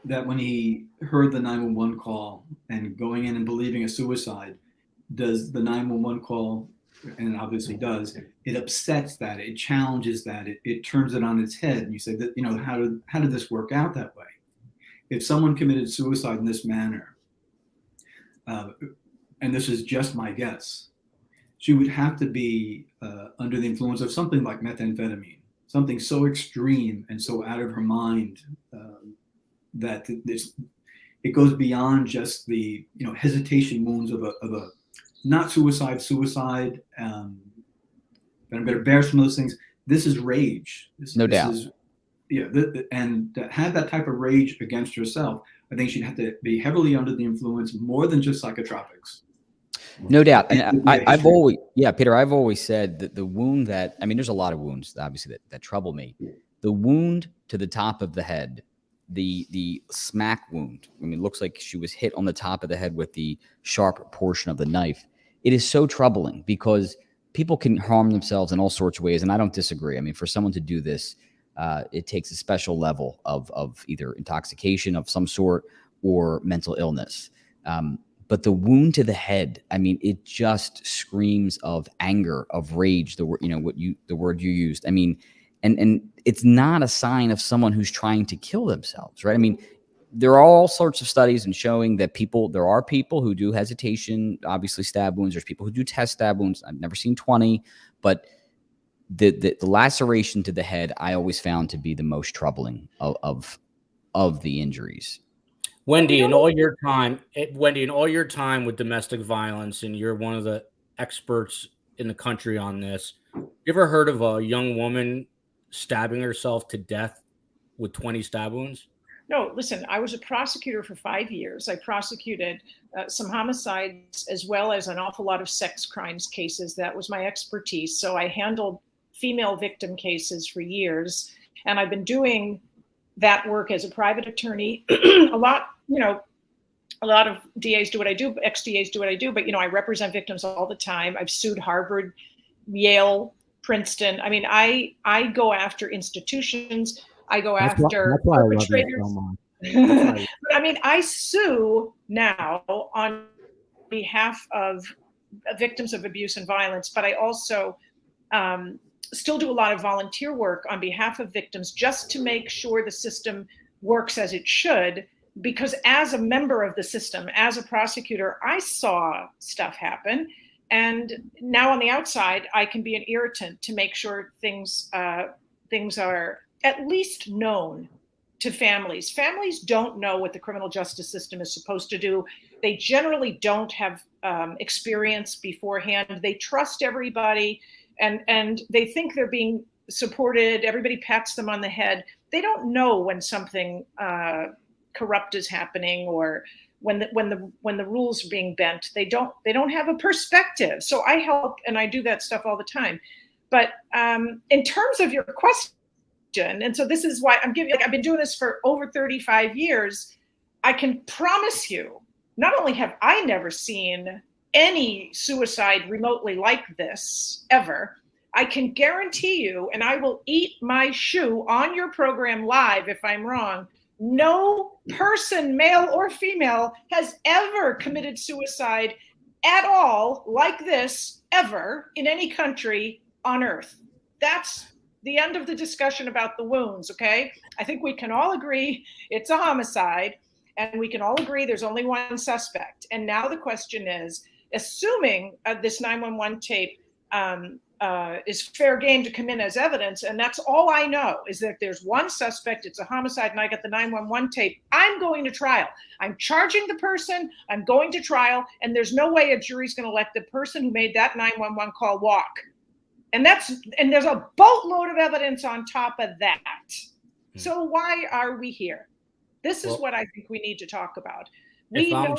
D: that when he heard the 911 call and going in and believing a suicide, does the 911 call, and it obviously does, it upsets that, it challenges that, it turns it on its head. And you say that, how did this work out that way? If someone committed suicide in this manner, and this is just my guess, she would have to be under the influence of something like methamphetamine, something so extreme and so out of her mind that it goes beyond just the hesitation wounds of a not suicide. That I'm going to bear some of those things. This is rage.
C: No doubt.
D: And to have that type of rage against herself, I think she'd have to be heavily under the influence, more than just psychotropics.
C: No doubt. And I've always, Peter, I've always said that the wound there's a lot of wounds, obviously, that trouble me. The wound to the top of the head, the smack wound, it looks like she was hit on the top of the head with the sharp portion of the knife. It is so troubling because people can harm themselves in all sorts of ways. And I don't disagree. For someone to do this, it takes a special level of either intoxication of some sort or mental illness. But the wound to the head, it just screams of anger, of rage, the word you used. And it's not a sign of someone who's trying to kill themselves, right? There are all sorts of studies and showing that there are people who do hesitation, obviously stab wounds. There's people who do test stab wounds. I've never seen 20, but the laceration to the head, I always found to be the most troubling of the injuries.
A: Wendy, in all your time with domestic violence, and you're one of the experts in the country on this, you ever heard of a young woman stabbing herself to death with 20 stab wounds?
B: No, listen, I was a prosecutor for 5 years. I prosecuted some homicides as well as an awful lot of sex crimes cases. That was my expertise. So I handled female victim cases for years. And I've been doing that work as a private attorney. A lot of DAs do what I do, ex-DAs do what I do, but I represent victims all the time. I've sued Harvard, Yale, Princeton. I go after institutions. I go after perpetrators. I sue now on behalf of victims of abuse and violence, but I also still do a lot of volunteer work on behalf of victims just to make sure the system works as it should. Because as a member of the system, as a prosecutor, I saw stuff happen. And now on the outside, I can be an irritant to make sure things are at least known to families. Families don't know what the criminal justice system is supposed to do. They generally don't have experience beforehand. They trust everybody and they think they're being supported. Everybody pats them on the head. They don't know when something corrupt is happening or when the rules are being bent. They don't have a perspective. So I help and I do that stuff all the time. But in terms of your question, and so this is why I've been doing this for over 35 years. I can promise you, not only have I never seen any suicide remotely like this ever, I can guarantee you, and I will eat my shoe on your program live if I'm wrong, no person, male or female, has ever committed suicide at all like this ever in any country on earth. That's the end of the discussion about the wounds, okay? I think we can all agree it's a homicide, and we can all agree there's only one suspect. And now the question is, assuming this 911 tape is fair game to come in as evidence, and that's all I know, is that there's one suspect, it's a homicide, and I get the 911 tape, I'm going to trial. I'm charging the person, I'm going to trial, and there's no way a jury's going to let the person who made that 911 call walk. And there's a boatload of evidence on top of that. So why are we here? This is what I think we need to talk about. We know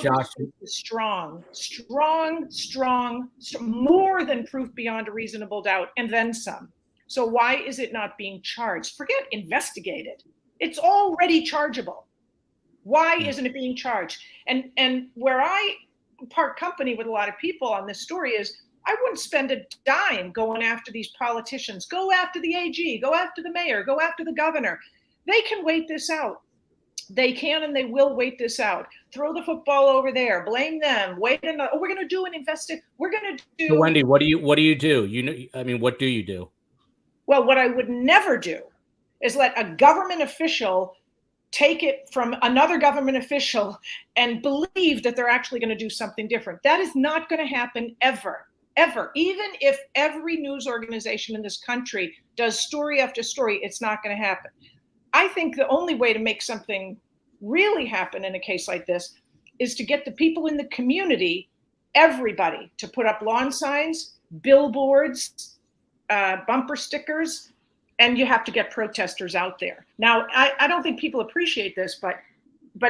B: strong, more than proof beyond a reasonable doubt, and then some. So why is it not being charged? Forget investigated. It's already chargeable. Why isn't it being charged? And where I part company with a lot of people on this story is I wouldn't spend a dime going after these politicians. Go after the AG, go after the mayor, go after the governor. They can wait this out. They can and they will wait this out. Throw the football over there. Blame them. Wait another. Oh, we're going to do an investigation. We're going to do.
A: So Wendy, what do you do? You know, I mean, what do you do?
B: Well, what I would never do is let a government official take it from another government official and believe that they're actually going to do something different. That is not going to happen ever, ever. Even if every news organization in this country does story after story, it's not going to happen. I think the only way to make something really happen in a case like this is to get the people in the community, everybody, to put up lawn signs, billboards, bumper stickers, and you have to get protesters out there. Now, I don't think people appreciate this, but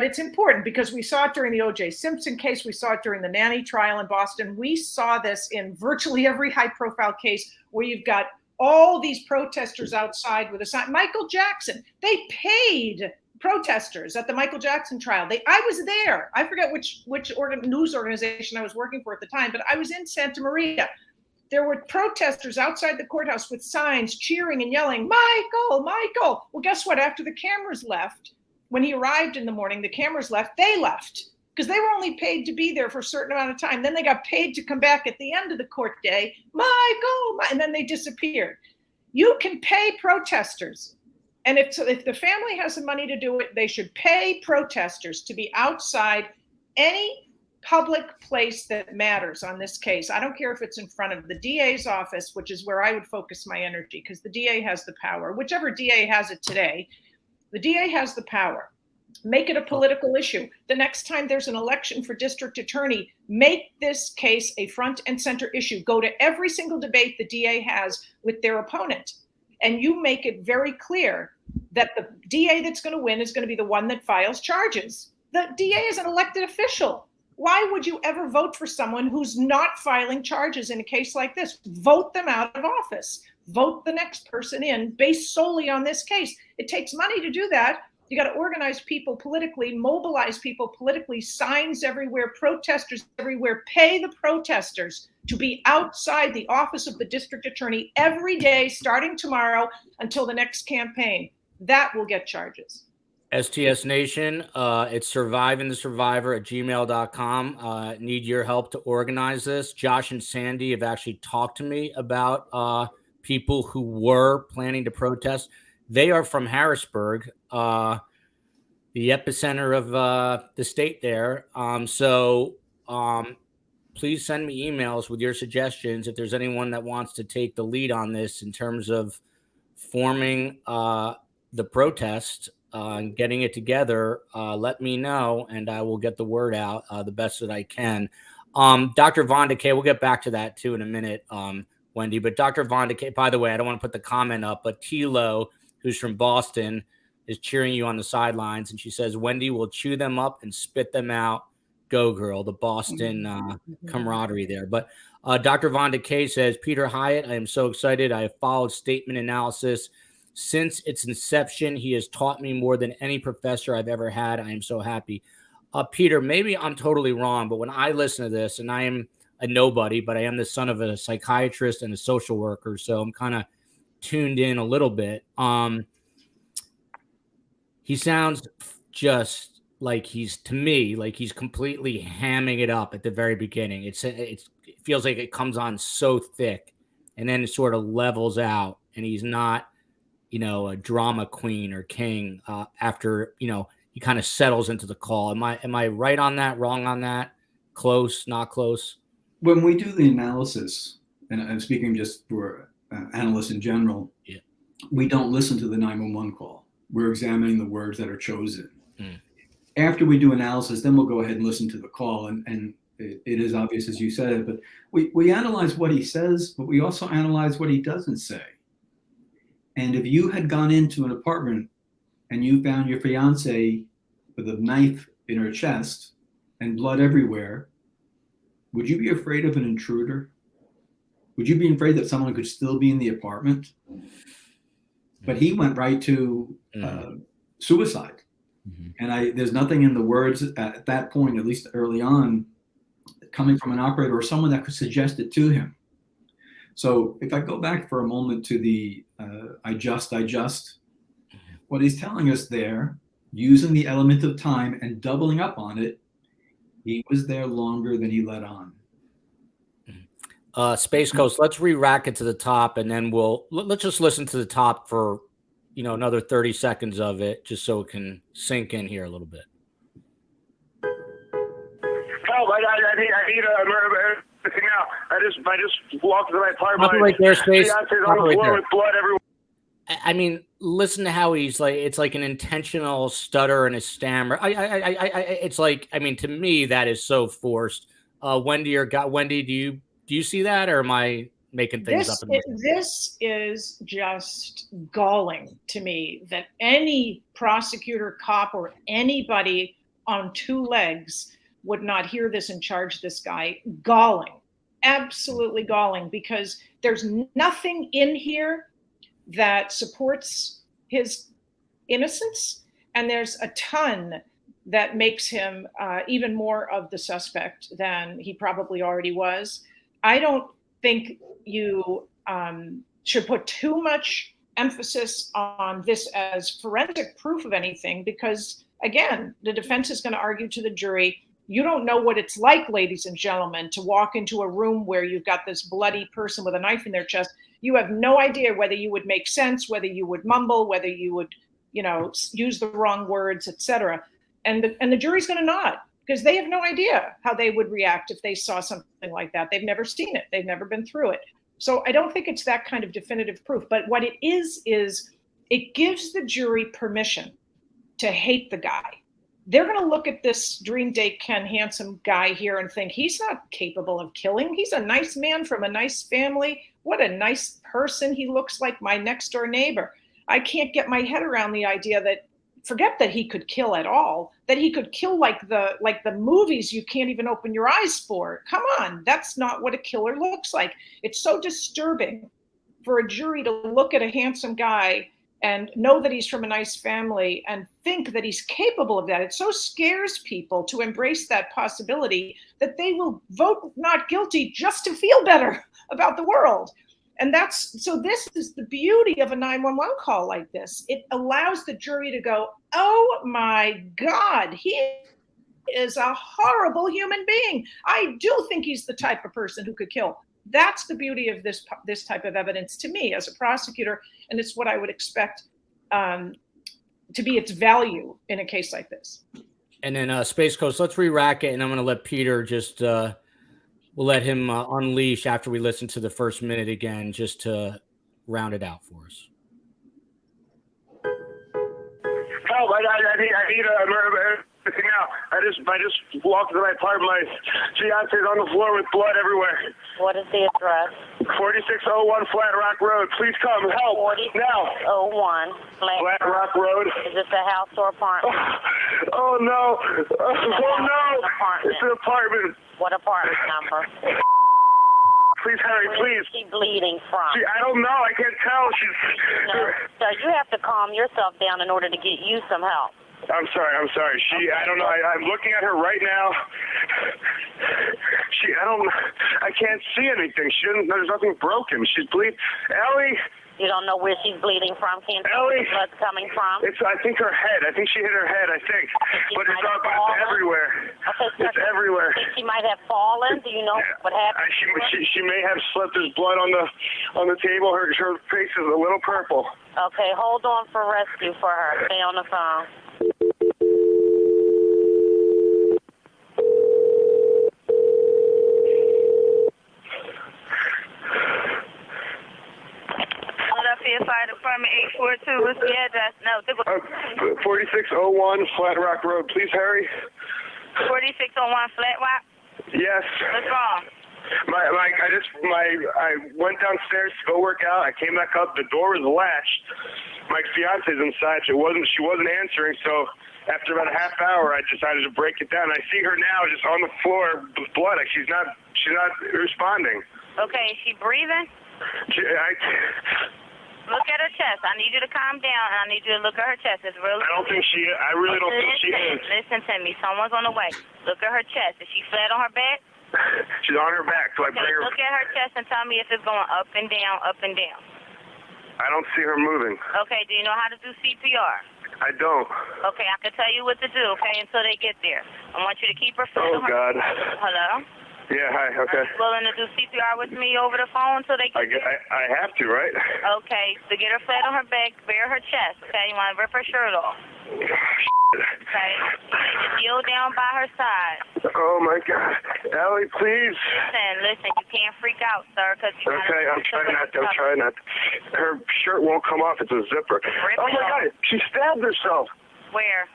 B: it's important because we saw it during the O.J. Simpson case. We saw it during the nanny trial in Boston. We saw this in virtually every high-profile case where you've got all these protesters outside with a sign. Michael Jackson, they paid protesters at the Michael Jackson trial. I was there. I forget which news organization I was working for at the time, but I was in Santa Maria. There were protesters outside the courthouse with signs cheering and yelling, Michael, Michael. Well, guess what? After the cameras left, when he arrived in the morning, the cameras left, they left because they were only paid to be there for a certain amount of time. Then they got paid to come back at the end of the court day, Michael, and then they disappeared. You can pay protesters. And if the family has the money to do it, they should pay protesters to be outside any public place that matters on this case. I don't care if it's in front of the DA's office, which is where I would focus my energy because the DA has the power. Whichever DA has it today, the DA has the power. Make it a political issue. The next time there's an election for district attorney, make this case a front and center issue. Go to every single debate the DA has with their opponent. And you make it very clear that the DA that's going to win is going to be the one that files charges. The DA is an elected official. Why would you ever vote for someone who's not filing charges in a case like this? Vote them out of office. Vote the next person in based solely on this case. It takes money to do that. You got to organize people politically, mobilize people politically, signs everywhere, protesters everywhere. Pay the protesters to be outside the office of the district attorney every day, starting tomorrow until the next campaign. That will get charges.
A: STS Nation, it's survivingthesurvivor@gmail.com. Need your help to organize this. Josh and Sandy have actually talked to me about people who were planning to protest. They are from Harrisburg, the epicenter of the state there. So please send me emails with your suggestions if there's anyone that wants to take the lead on this in terms of forming the protest and getting it together. Let me know, and I will get the word out the best that I can. Dr. Von de Kay, we'll get back to that too in a minute, Wendy. But Dr. Von de Kay, by the way, I don't want to put the comment up, but Tilo, who's from Boston, is cheering you on the sidelines, and she says Wendy will chew them up and spit them out. Go, girl! The Boston camaraderie there. But Dr. Von de Kay says, Peter Hyatt, I am so excited. I have followed Statement Analysis since its inception. He has taught me more than any professor I've ever had. I am so happy. Peter, maybe I'm totally wrong, but when I listen to this, and I am a nobody, but I am the son of a psychiatrist and a social worker, so I'm kind of tuned in a little bit. He sounds just like he's completely hamming it up at the very beginning. It feels like it comes on so thick and then it sort of levels out, and he's not, a drama queen or king after, he kind of settles into the call. Am I right on that, wrong on that, close, not close?
D: When we do the analysis, and I'm speaking just for analysts in general,
A: yeah,
D: we don't listen to the 911 call. We're examining the words that are chosen. After we do analysis, then we'll go ahead and listen to the call. And it is obvious, as you said it, but we analyze what he says, but we also analyze what he doesn't say. And if you had gone into an apartment and you found your fiance with a knife in her chest and blood everywhere, would you be afraid of an intruder? Would you be afraid that someone could still be in the apartment? But he went right to suicide. Mm-hmm. And there's nothing in the words at that point, at least early on, coming from an operator or someone that could suggest it to him. So if I go back for a moment to the I just, what he's telling us there, using the element of time and doubling up on it, he was there longer than he let on.
A: Space Coast, let's re-rack it to the top, and then let's just listen to the top for, another 30 seconds of it, just so it can sink in here a little bit.
E: Help! I need everything now. I just walked to my apartment.
A: Stop it right there, Space.
E: Fiance's on the floor with blood everywhere.
A: I mean, listen to how he's like, it's like an intentional stutter and a stammer. It's like, I mean, to me, that is so forced. Wendy, do you see that, or am I making things up?
B: This is just galling to me that any prosecutor, cop, or anybody on two legs would not hear this and charge this guy. Galling, absolutely galling, because there's nothing in here that supports his innocence, and there's a ton that makes him even more of the suspect than he probably already was. I don't think you should put too much emphasis on this as forensic proof of anything, because again, the defense is going to argue to the jury, you don't know what it's like, ladies and gentlemen, to walk into a room where you've got this bloody person with a knife in their chest. You have no idea whether you would make sense, whether you would mumble, whether you would, use the wrong words, etc. And the jury's going to nod, because they have no idea how they would react if they saw something like that. They've never seen it. They've never been through it. So I don't think it's that kind of definitive proof. But what it is it gives the jury permission to hate the guy. They're going to look at this Dream Date Ken handsome guy here and think he's not capable of killing. He's a nice man from a nice family. What a nice person. He looks like my next door neighbor. I can't get my head around the idea that, forget that he could kill at all, that he could kill like the movies you can't even open your eyes for. Come on, that's not what a killer looks like. It's so disturbing for a jury to look at a handsome guy and know that he's from a nice family and think that he's capable of that. It so scares people to embrace that possibility that they will vote not guilty just to feel better about the world. And so this is the beauty of a 911 call like this. It allows the jury to go, oh my God, he is a horrible human being. I do think he's the type of person who could kill. That's the beauty of this type of evidence to me as a prosecutor, and it's what I would expect to be its value in a case like this.
A: And then Space Coast, let's re-rack it, and I'm going to let Peter just we'll let him unleash after we listen to the first minute again, just to round it out for us.
E: Help! I need everything now. I just walked to my apartment. My fiance's on the floor with blood everywhere.
F: What is the address?
E: 4601 Flat Rock Road. Please come help now.
F: 4601
E: Flat Rock Road.
F: Is this a house or apartment?
E: Oh no! Oh no!
F: Apartment.
E: It's an apartment.
F: What apartment number?
E: Please hurry, please.
F: Where is she bleeding from?
E: I don't know. I can't tell.
F: So you have to calm yourself down in order to get you some help.
E: I'm sorry. I don't know. I'm looking at her right now. I can't see anything. There's nothing broken. She's bleeding. Ellie!
F: You don't know where she's bleeding from? Can't tell where the blood's coming from?
E: I think her head. I think she hit her head, But it's everywhere.
F: Okay,
E: it's everywhere.
F: She might have fallen. Do you know what happened?
E: She may have slipped. There's blood on the table. Her face is a little purple.
F: Okay, hold on for rescue for her. Stay on the phone. Fire Department 842. What's the address? No,
E: 4601 Flat Rock Road. Please hurry.
F: 4601 Flat Rock.
E: Yes.
F: What's wrong?
E: I went downstairs to go work out. I came back up. The door was latched. My fiance's inside. She wasn't answering. So after about a half hour, I decided to break it down. I see her now just on the floor with blood. She's not responding.
F: Okay, is she breathing? Look at her chest. I need you to calm down, and I need you to look at her chest. It's really.
E: I really don't think she is.
F: Listen to me. Someone's on the way. Look at her chest. Is she flat on her back?
E: She's on her back, so I
F: Okay,
E: bring her.
F: look at her chest and tell me if it's going up and down, up and down.
E: I don't see her moving.
F: Okay, do you know how to do CPR?
E: I don't.
F: Okay, I can tell you what to do, okay, until they get there. I want you to keep her foot
E: Oh,
F: on her...
E: God.
F: Hello?
E: Yeah, hi, okay.
F: Are you willing to do CPR with me over the phone until they get there?
E: I have to, right?
F: Okay, so get her flat on her back, bare her chest, okay? You want to rip her shirt off. Okay? Kneel down by her side.
E: Oh, my God. Allie, please.
F: Listen, you can't freak out, sir, because you gotta...
E: Okay, I'm trying not to. Her shirt won't come off. It's a zipper. Oh, my God. She stabbed herself.
F: Where?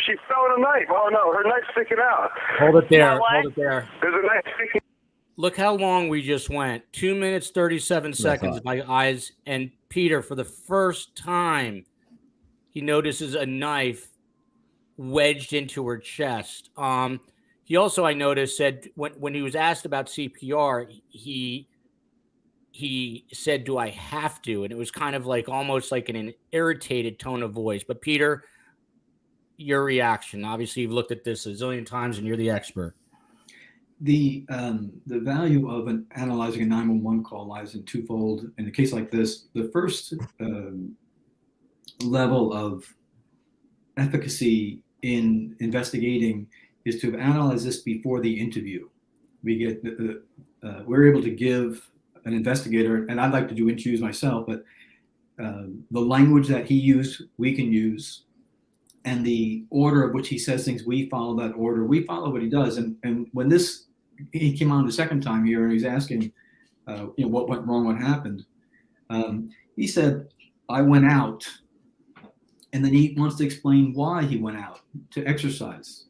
E: She fell with a knife. Oh, no. Her knife's sticking out.
A: Hold it there.
F: What?
A: Hold it there.
E: There's a knife sticking.
A: Look how long we just went. 2 minutes, 37 seconds. My eyes. And Peter, for the first time, he notices a knife wedged into her chest. He also, I noticed, said when he was asked about CPR, he said, "Do I have to?" And it was kind of like almost like an irritated tone of voice. But Peter, your reaction. Obviously, you've looked at this a zillion times, and you're the expert.
D: The value of analyzing a 911 call lies in twofold. In a case like this, the first level of efficacy in investigating is to analyze this before the interview. We're able to give an investigator, and I'd like to do interviews myself, but the language that he used, we can use, and the order of which he says things, we follow that order. We follow what he does. And when he came on the second time here and he's asking, what went wrong, what happened? He said, I went out. And then he wants to explain why he went out to exercise.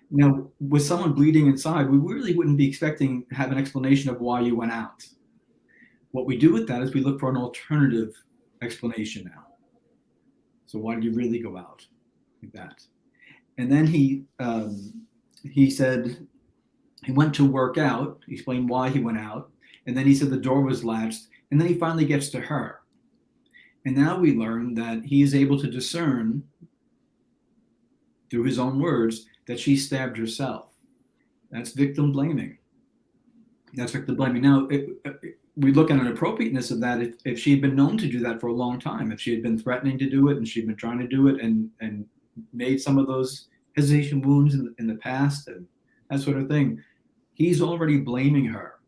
D: Now, with someone bleeding inside, we really wouldn't be expecting to have an explanation of why you went out. What we do with that is we look for an alternative explanation now. So why did you really go out like that? And then he said he went to work out. He explained why he went out. And then he said the door was latched. And then he finally gets to her. And now we learn that he is able to discern through his own words that she stabbed herself. That's victim blaming. Now, we look at an appropriateness of that if she had been known to do that for a long time, if she had been threatening to do it and she'd been trying to do it and made some of those hesitation wounds in the past and that sort of thing. He's already blaming her.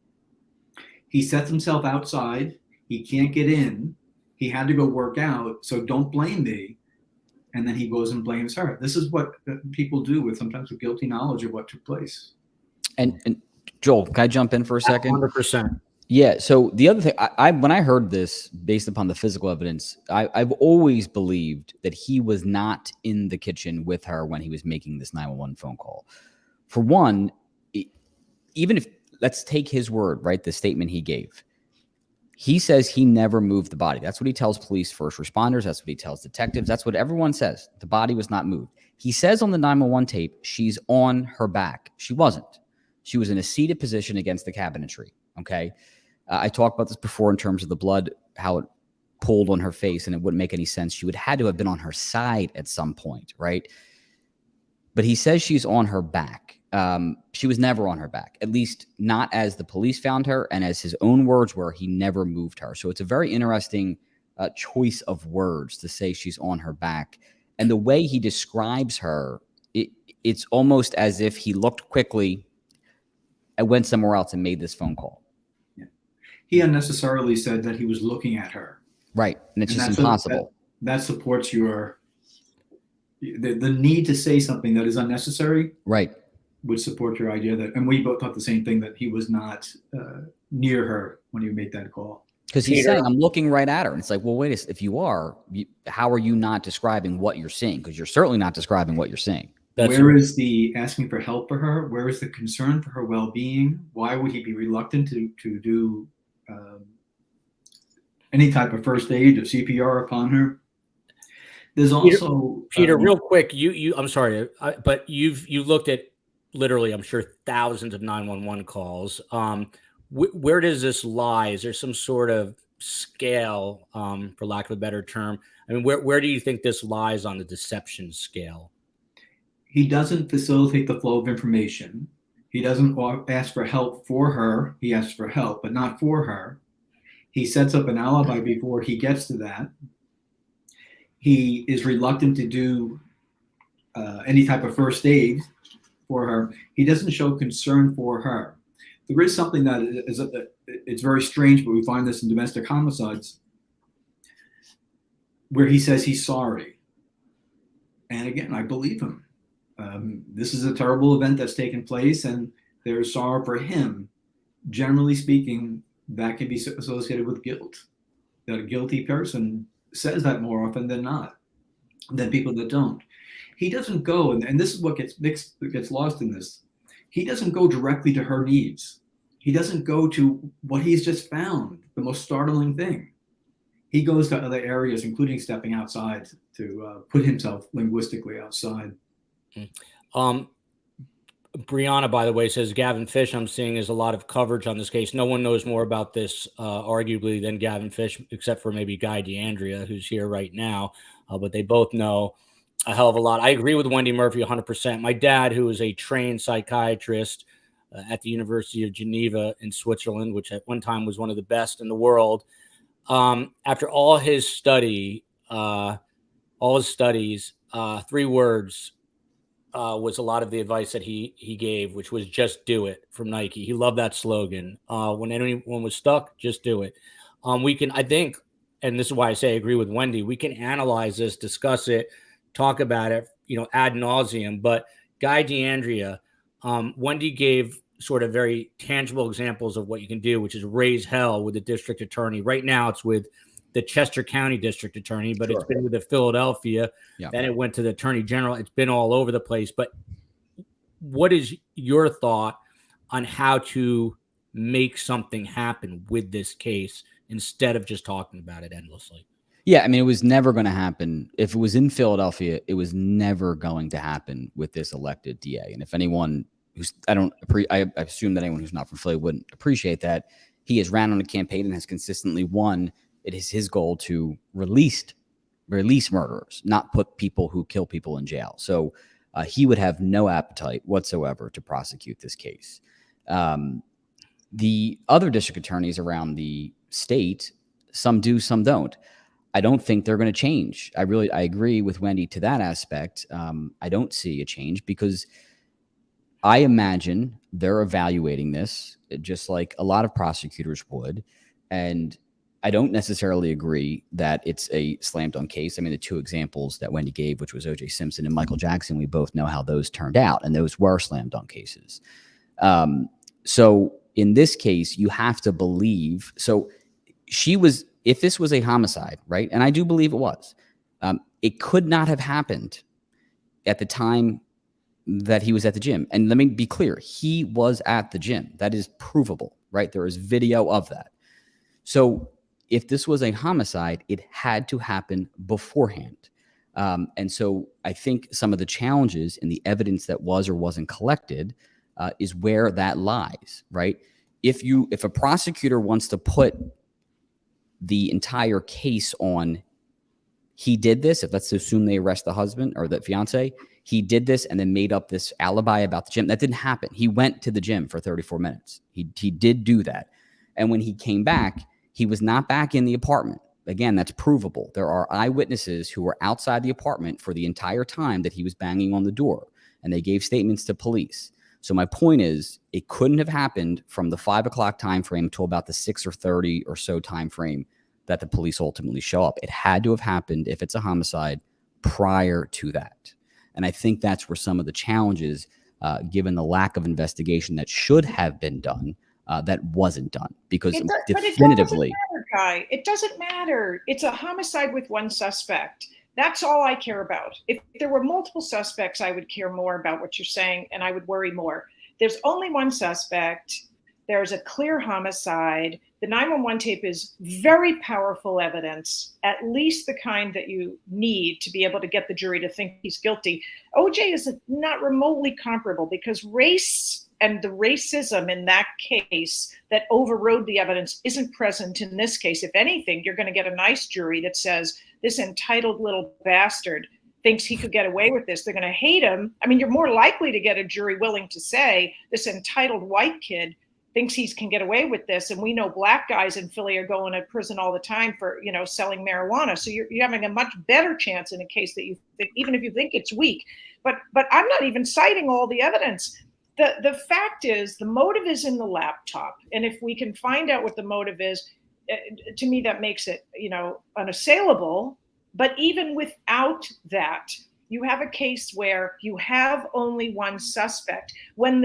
D: He sets himself outside. He can't get in. He had to go work out, so don't blame me. And then he goes and blames her. This is what people do sometimes with guilty knowledge of what took place.
C: And Joel, can I jump in for a second?
A: 100%.
C: Yeah. So the other thing, when I heard this based upon the physical evidence, I've always believed that he was not in the kitchen with her when he was making this 911 phone call. For one, even if, let's take his word, right? The statement he gave. He says he never moved the body. That's what he tells police, first responders. That's what he tells detectives. That's what everyone says. The body was not moved. He says on the 911 tape, she's on her back. She wasn't. She was in a seated position against the cabinetry. Okay. I talked about this before in terms of the blood, how it pulled on her face, and it wouldn't make any sense. She would had to have been on her side at some point, right? But he says she's on her back. She was never on her back, at least not as the police found her, and as his own words were, he never moved her. So it's a very interesting choice of words to say she's on her back. And the way he describes her, it's almost as if he looked quickly and went somewhere else and made this phone call.
D: Yeah. He unnecessarily said that he was looking at her.
C: Right. And it's just impossible.
D: That supports the need to say something that is unnecessary.
C: Right.
D: Would support your idea that, and we both thought the same thing, that he was not near her when he made that call.
C: Because he's saying, I'm looking right at her. And it's like, well, wait a second. If you are, how are you not describing what you're seeing? Because you're certainly not describing what you're seeing.
D: Where is the asking for help for her? Where is the concern for her well-being? Why would he be reluctant to do any type of first aid or CPR upon her? There's also
A: Peter, real quick, you I'm sorry, but you've looked at literally, I'm sure, thousands of 911 calls. Where does this lie? Is there some sort of scale, for lack of a better term? I mean, where do you think this lies on the deception scale?
D: He doesn't facilitate the flow of information. He doesn't ask for help for her. He asks for help, but not for her. He sets up an alibi before he gets to that. He is reluctant to do any type of first aid for her. He doesn't show concern for her. There is something that it's very strange, but we find this in domestic homicides, where he says he's sorry. And again, I believe him. This is a terrible event that's taken place, and there's sorrow for him. Generally speaking, that can be associated with guilt. That a guilty person says that more often than not, than people that don't. He doesn't go, and this is what gets lost in this. He doesn't go directly to her needs. He doesn't go to what he's just found, the most startling thing. He goes to other areas, including stepping outside to put himself linguistically outside.
A: Brianna, by the way, says Gavin Fish, I'm seeing is a lot of coverage on this case. No one knows more about this, arguably, than Gavin Fish, except for maybe Guy DeAndrea, who's here right now. But they both know a hell of a lot. I agree with Wendy Murphy 100%. My dad, who is a trained psychiatrist at the University of Geneva in Switzerland, which at one time was one of the best in the world, after all his studies, 3 words was a lot of the advice that he gave, which was just do it, from Nike. He loved that slogan. When anyone was stuck, just do it. I think, and this is why I say I agree with Wendy, we can analyze this, discuss it, talk about it, ad nauseum. But Guy DeAndrea, Wendy gave sort of very tangible examples of what you can do, which is raise hell with the district attorney. Right now it's with the Chester County district attorney, but It's been with the Philadelphia. Yeah. Then it went to the attorney general. It's been all over the place. But what is your thought on how to make something happen with this case instead of just talking about it endlessly?
C: Yeah, I mean, it was never going to happen. If it was in Philadelphia, it was never going to happen with this elected DA. And if anyone I assume that anyone who's not from Philly wouldn't appreciate that. He has ran on a campaign and has consistently won. It is his goal to release murderers, not put people who kill people in jail. So he would have no appetite whatsoever to prosecute this case. The other district attorneys around the state, some do, some don't. I don't think they're going to change. I agree with Wendy to that aspect. I don't see a change because I imagine they're evaluating this just like a lot of prosecutors would. And I don't necessarily agree that it's a slam dunk case. I mean, the 2 examples that Wendy gave, which was O.J. Simpson and Michael Jackson, we both know how those turned out, and those were slam dunk cases. So in this case, you have to believe. So if this was a homicide, right? And I do believe it was, it could not have happened at the time that he was at the gym. And let me be clear, he was at the gym. That is provable, right? There is video of that. So if this was a homicide, it had to happen beforehand. And so I think some of the challenges in the evidence that was or wasn't collected is where that lies, right? If a prosecutor wants to put the entire case on, he did this, if let's assume they arrest the husband or the fiance, he did this and then made up this alibi about the gym. That didn't happen. He went to the gym for 34 minutes. He did do that. And when he came back, he was not back in the apartment. Again, that's provable. There are eyewitnesses who were outside the apartment for the entire time that he was banging on the door, and they gave statements to police. So my point is, it couldn't have happened from the 5 o'clock time frame to about the 6:30 or so time frame that the police ultimately show up. It had to have happened, if it's a homicide, prior to that. And I think that's where some of the challenges, given the lack of investigation that should have been done, that wasn't done, because definitively,
B: it doesn't matter. It's a homicide with 1 suspect. That's all I care about. If there were multiple suspects, I would care more about what you're saying, and I would worry more. There's only 1 suspect. There's a clear homicide. The 911 tape is very powerful evidence, at least the kind that you need to be able to get the jury to think he's guilty. OJ is not remotely comparable, because race and the racism in that case that overrode the evidence isn't present in this case. If anything, you're going to get a nice jury that says this entitled little bastard thinks he could get away with this. They're going to hate him. I mean, you're more likely to get a jury willing to say this entitled white kid thinks he can get away with this. And we know black guys in Philly are going to prison all the time for, selling marijuana. So you're having a much better chance in a case that you think, even if you think it's weak. But I'm not even citing all the evidence. The fact is, the motive is in the laptop. And if we can find out what the motive is, to me, that makes it, unassailable. But even without that, you have a case where you have only one suspect. When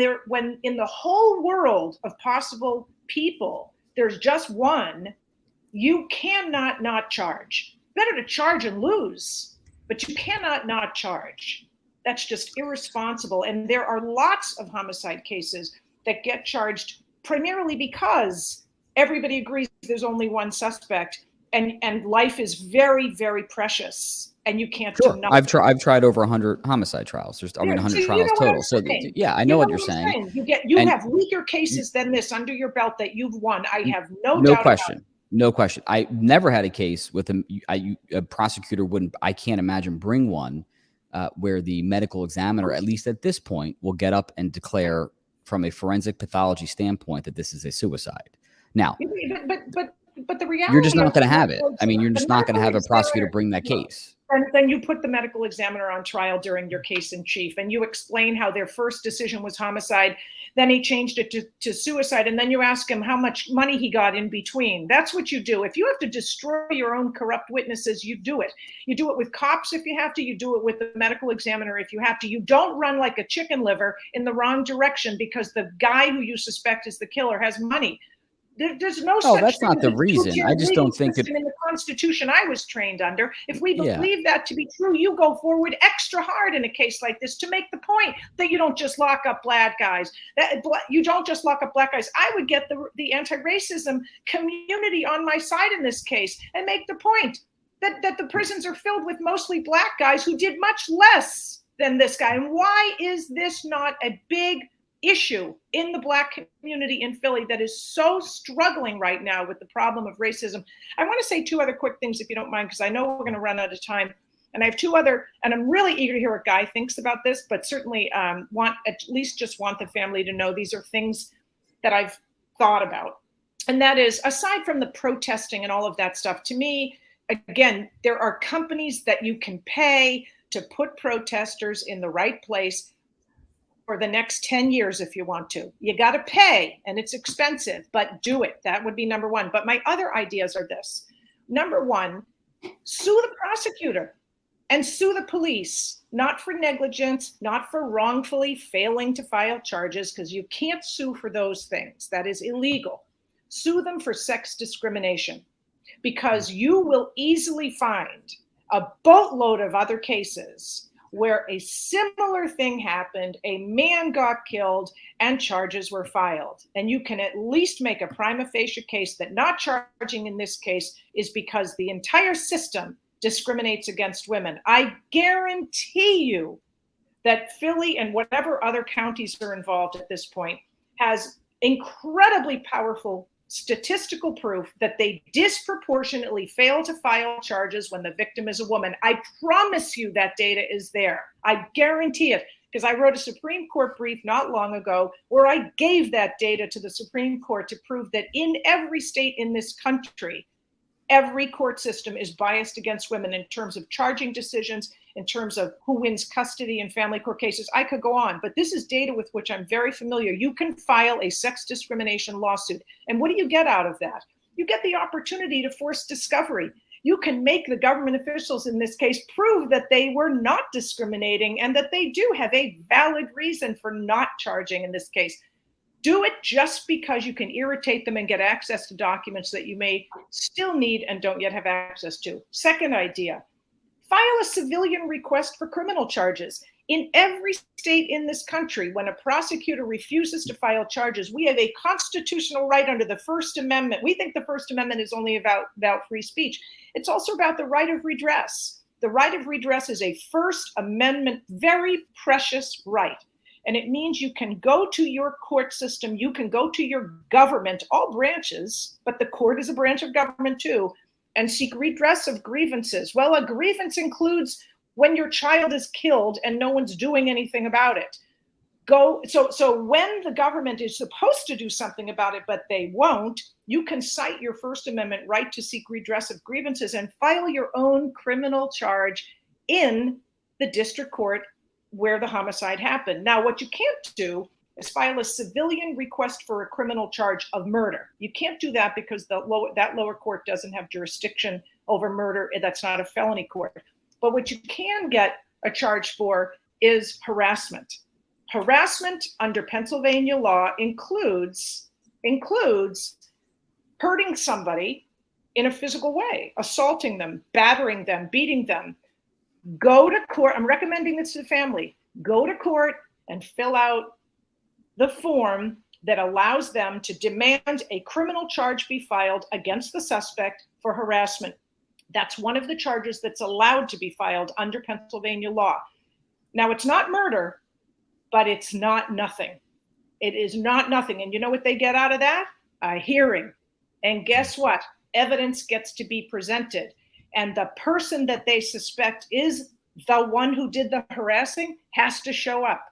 B: in the whole world of possible people, there's just one, you cannot not charge. Better to charge and lose, but you cannot not charge. That's just irresponsible. And there are lots of homicide cases that get charged primarily because everybody agrees there's only one suspect, and life is very, very precious. And you can't do nothing.
C: I've tried over 100 homicide trials. There's 100 trials total. So yeah, I know what you're saying.
B: You have weaker cases than this under your belt that you've won. I have no doubt about it.
C: No question. I never had a case with a prosecutor I can't imagine bring one where the medical examiner, at least at this point, will get up and declare from a forensic pathology standpoint that this is a suicide. Now,
B: but the reality,
C: you're just not going to have it. I mean, you're just not going to have a prosecutor bring that case.
B: And then you put the medical examiner on trial during your case in chief, and you explain how their first decision was homicide. Then he changed it to suicide. And then you ask him how much money he got in between. That's what you do. If you have to destroy your own corrupt witnesses, you do it. You do it with cops if you have to. You do it with the medical examiner if you have to. You don't run like a chicken liver in the wrong direction because the guy who you suspect is the killer has money. There's no such
C: that's
B: thing
C: not the reason. I just don't think
B: in the Constitution I was trained under. If we believe that to be true, you go forward extra hard in a case like this to make the point that you don't just lock up black guys. You don't just lock up black guys. I would get the anti-racism community on my side in this case and make the point that the prisons are filled with mostly black guys who did much less than this guy. And why is this not a big issue in the black community in Philly that is so struggling right now with the problem of racism? I want to say two other quick things, if you don't mind, because I know we're going to run out of time. And I have two other, and I'm really eager to hear what Guy thinks about this, but certainly want the family to know these are things that I've thought about. And that is, aside from the protesting and all of that stuff, to me, again, there are companies that you can pay to put protesters in the right place for the next 10 years if you want to. You got to pay, and it's expensive, but do it. That would be number one. But my other ideas are this. Number one, sue the prosecutor and sue the police, not for negligence, not for wrongfully failing to file charges, because you can't sue for those things. That is illegal. Sue them for sex discrimination, because you will easily find a boatload of other cases where a similar thing happened, a man got killed, and charges were filed. And you can at least make a prima facie case that not charging in this case is because the entire system discriminates against women. I guarantee you that Philly and whatever other counties are involved at this point has incredibly powerful statistical proof that they disproportionately fail to file charges when the victim is a woman. I promise you that data is there. I guarantee it, because I wrote a Supreme Court brief not long ago where I gave that data to the Supreme Court to prove that in every state in this country, every court system is biased against women in terms of charging decisions, in terms of who wins custody in family court cases. I could go on, but this is data with which I'm very familiar. You can file a sex discrimination lawsuit. And what do you get out of that? You get the opportunity to force discovery. You can make the government officials in this case prove that they were not discriminating and that they do have a valid reason for not charging in this case. Do it just because you can irritate them and get access to documents that you may still need and don't yet have access to. Second idea, file a civilian request for criminal charges. In every state in this country, when a prosecutor refuses to file charges, we have a constitutional right under the First Amendment. We think the First Amendment is only about free speech. It's also about the right of redress. The right of redress is a First Amendment, very precious right. And it means you can go to your court system, you can go to your government, all branches, but the court is a branch of government too, and seek redress of grievances. Well, a grievance includes when your child is killed and no one's doing anything about it. So when the government is supposed to do something about it, but they won't, you can cite your First Amendment right to seek redress of grievances and file your own criminal charge in the district court where the homicide happened. Now, what you can't do is file a civilian request for a criminal charge of murder. You can't do that because that lower court doesn't have jurisdiction over murder. That's not a felony court. But what you can get a charge for is harassment. Harassment under Pennsylvania law includes hurting somebody in a physical way, assaulting them, battering them, beating them. Go to court. I'm recommending this to the family. Go to court and fill out the form that allows them to demand a criminal charge be filed against the suspect for harassment. That's one of the charges that's allowed to be filed under Pennsylvania law. Now, it's not murder, but it's not nothing. It is not nothing. And you know what they get out of that? A hearing. And guess what? Evidence gets to be presented. And the person that they suspect is the one who did the harassing has to show up.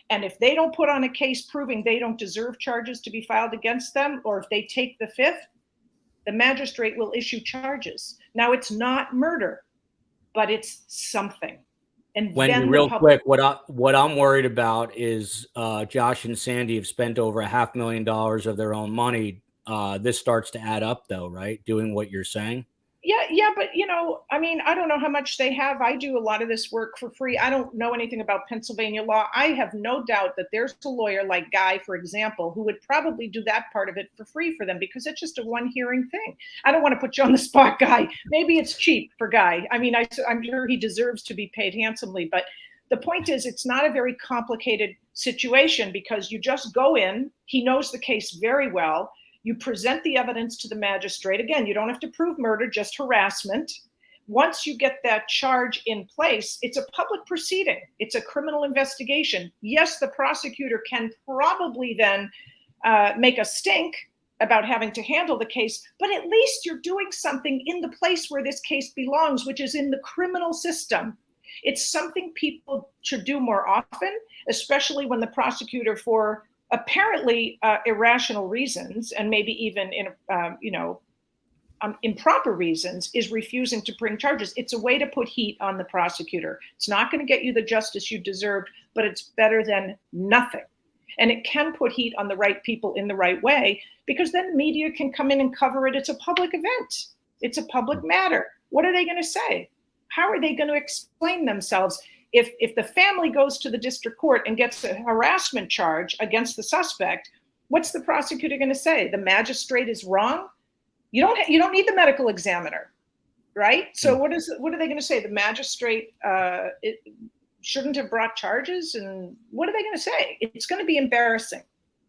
B: And if they don't put on a case proving they don't deserve charges to be filed against them, or if they take the fifth, the magistrate will issue charges. Now, it's not murder, but it's something. And
A: Wendy, real quick, what I'm worried about is Josh and Sandy have spent over $500,000 of their own money. This starts to add up, though, right? Doing what you're saying.
B: Yeah, but I don't know how much they have. I do a lot of this work for free. I don't know anything about Pennsylvania law. I have no doubt that there's a lawyer like Guy, for example, who would probably do that part of it for free for them because it's just a one hearing thing. I don't want to put you on the spot, Guy. Maybe it's cheap for Guy. I mean, I'm sure he deserves to be paid handsomely, but the point is it's not a very complicated situation because you just go in. He knows the case very well. You present the evidence to the magistrate. Again, you don't have to prove murder, just harassment. Once you get that charge in place, it's a public proceeding. It's a criminal investigation. Yes, the prosecutor can probably then make a stink about having to handle the case, but at least you're doing something in the place where this case belongs, which is in the criminal system. It's something people should do more often, especially when the prosecutor, for apparently irrational reasons and maybe even improper reasons, is refusing to bring charges. It's a way to put heat on the prosecutor. It's not going to get you the justice you deserved, but it's better than nothing. And it can put heat on the right people in the right way because then media can come in and cover it. It's a public event. It's a public matter. What are they going to say? How are they going to explain themselves? If the family goes to the district court and gets a harassment charge against the suspect, what's the prosecutor going to say? The magistrate is wrong? You don't need the medical examiner, right? So what are they going to say? The magistrate shouldn't have brought charges? And what are they going to say? It's going to be embarrassing.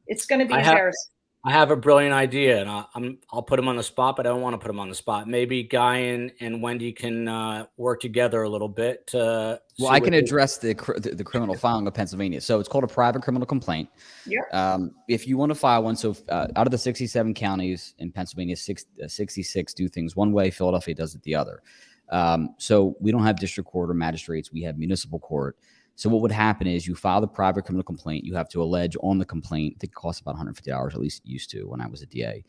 B: It's going to be embarrassing.
A: I have a brilliant idea, and I'll put him on the spot, but I don't want to put him on the spot. Maybe Guy and Wendy can work together a little bit.
C: Well, I can address the criminal filing of Pennsylvania. So it's called a private criminal complaint.
B: Yeah.
C: If you want to file one, so out of the 67 counties in Pennsylvania, 66 do things one way. Philadelphia does it the other. So we don't have district court or magistrates. We have municipal court. So what would happen is you file the private criminal complaint. You have to allege on the complaint. I think it costs about $150, at least it used to when I was a DA.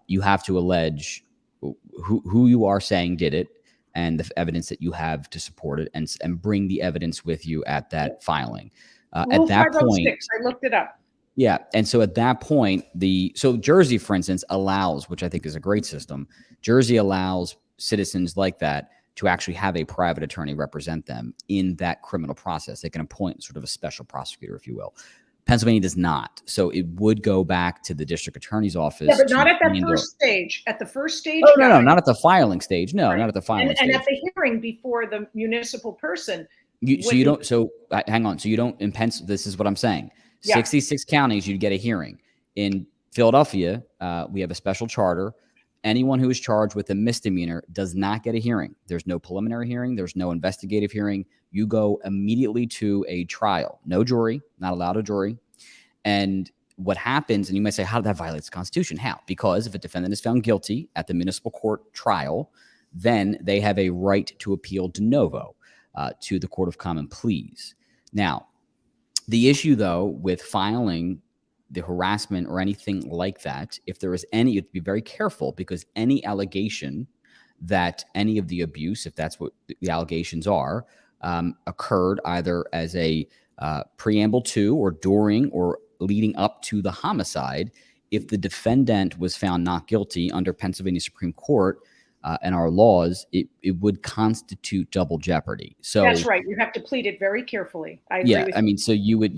C: You have to allege who you are saying did it and the evidence that you have to support it, and bring the evidence with you at that filing. At that point,
B: I looked it up.
C: Yeah, and so at that point, so Jersey, for instance, allows, which I think is a great system. Jersey allows citizens like that to actually have a private attorney represent them in that criminal process. They can appoint sort of a special prosecutor, if you will. Pennsylvania does not. So it would go back to the district attorney's office.
B: Yeah, but not at that first stage. At the first stage?
C: Oh, no, not at the filing stage. No, right. Not at the filing stage.
B: And at the hearing before the municipal person.
C: Hang on. So you don't, in Pennsylvania, this is what I'm saying. Yeah. 66 counties, you'd get a hearing. In Philadelphia, we have a special charter. Anyone who is charged with a misdemeanor does not get a hearing. There's no preliminary hearing. There's no investigative hearing. You go immediately to a trial. No jury, not allowed a jury. And what happens, and you might say, how did that violate the Constitution? How? Because if a defendant is found guilty at the municipal court trial, then they have a right to appeal de novo. to the Court of Common Pleas. Now, the issue, though, with filing the harassment or anything like that, if there is any, you have to be very careful, because any allegation that any of the abuse, if that's what the allegations are, occurred either as a preamble to or during or leading up to the homicide, if the defendant was found not guilty under Pennsylvania Supreme Court and our laws, it would constitute double jeopardy. So
B: that's right. You have to plead it very carefully. I agree with
C: I mean, so you would,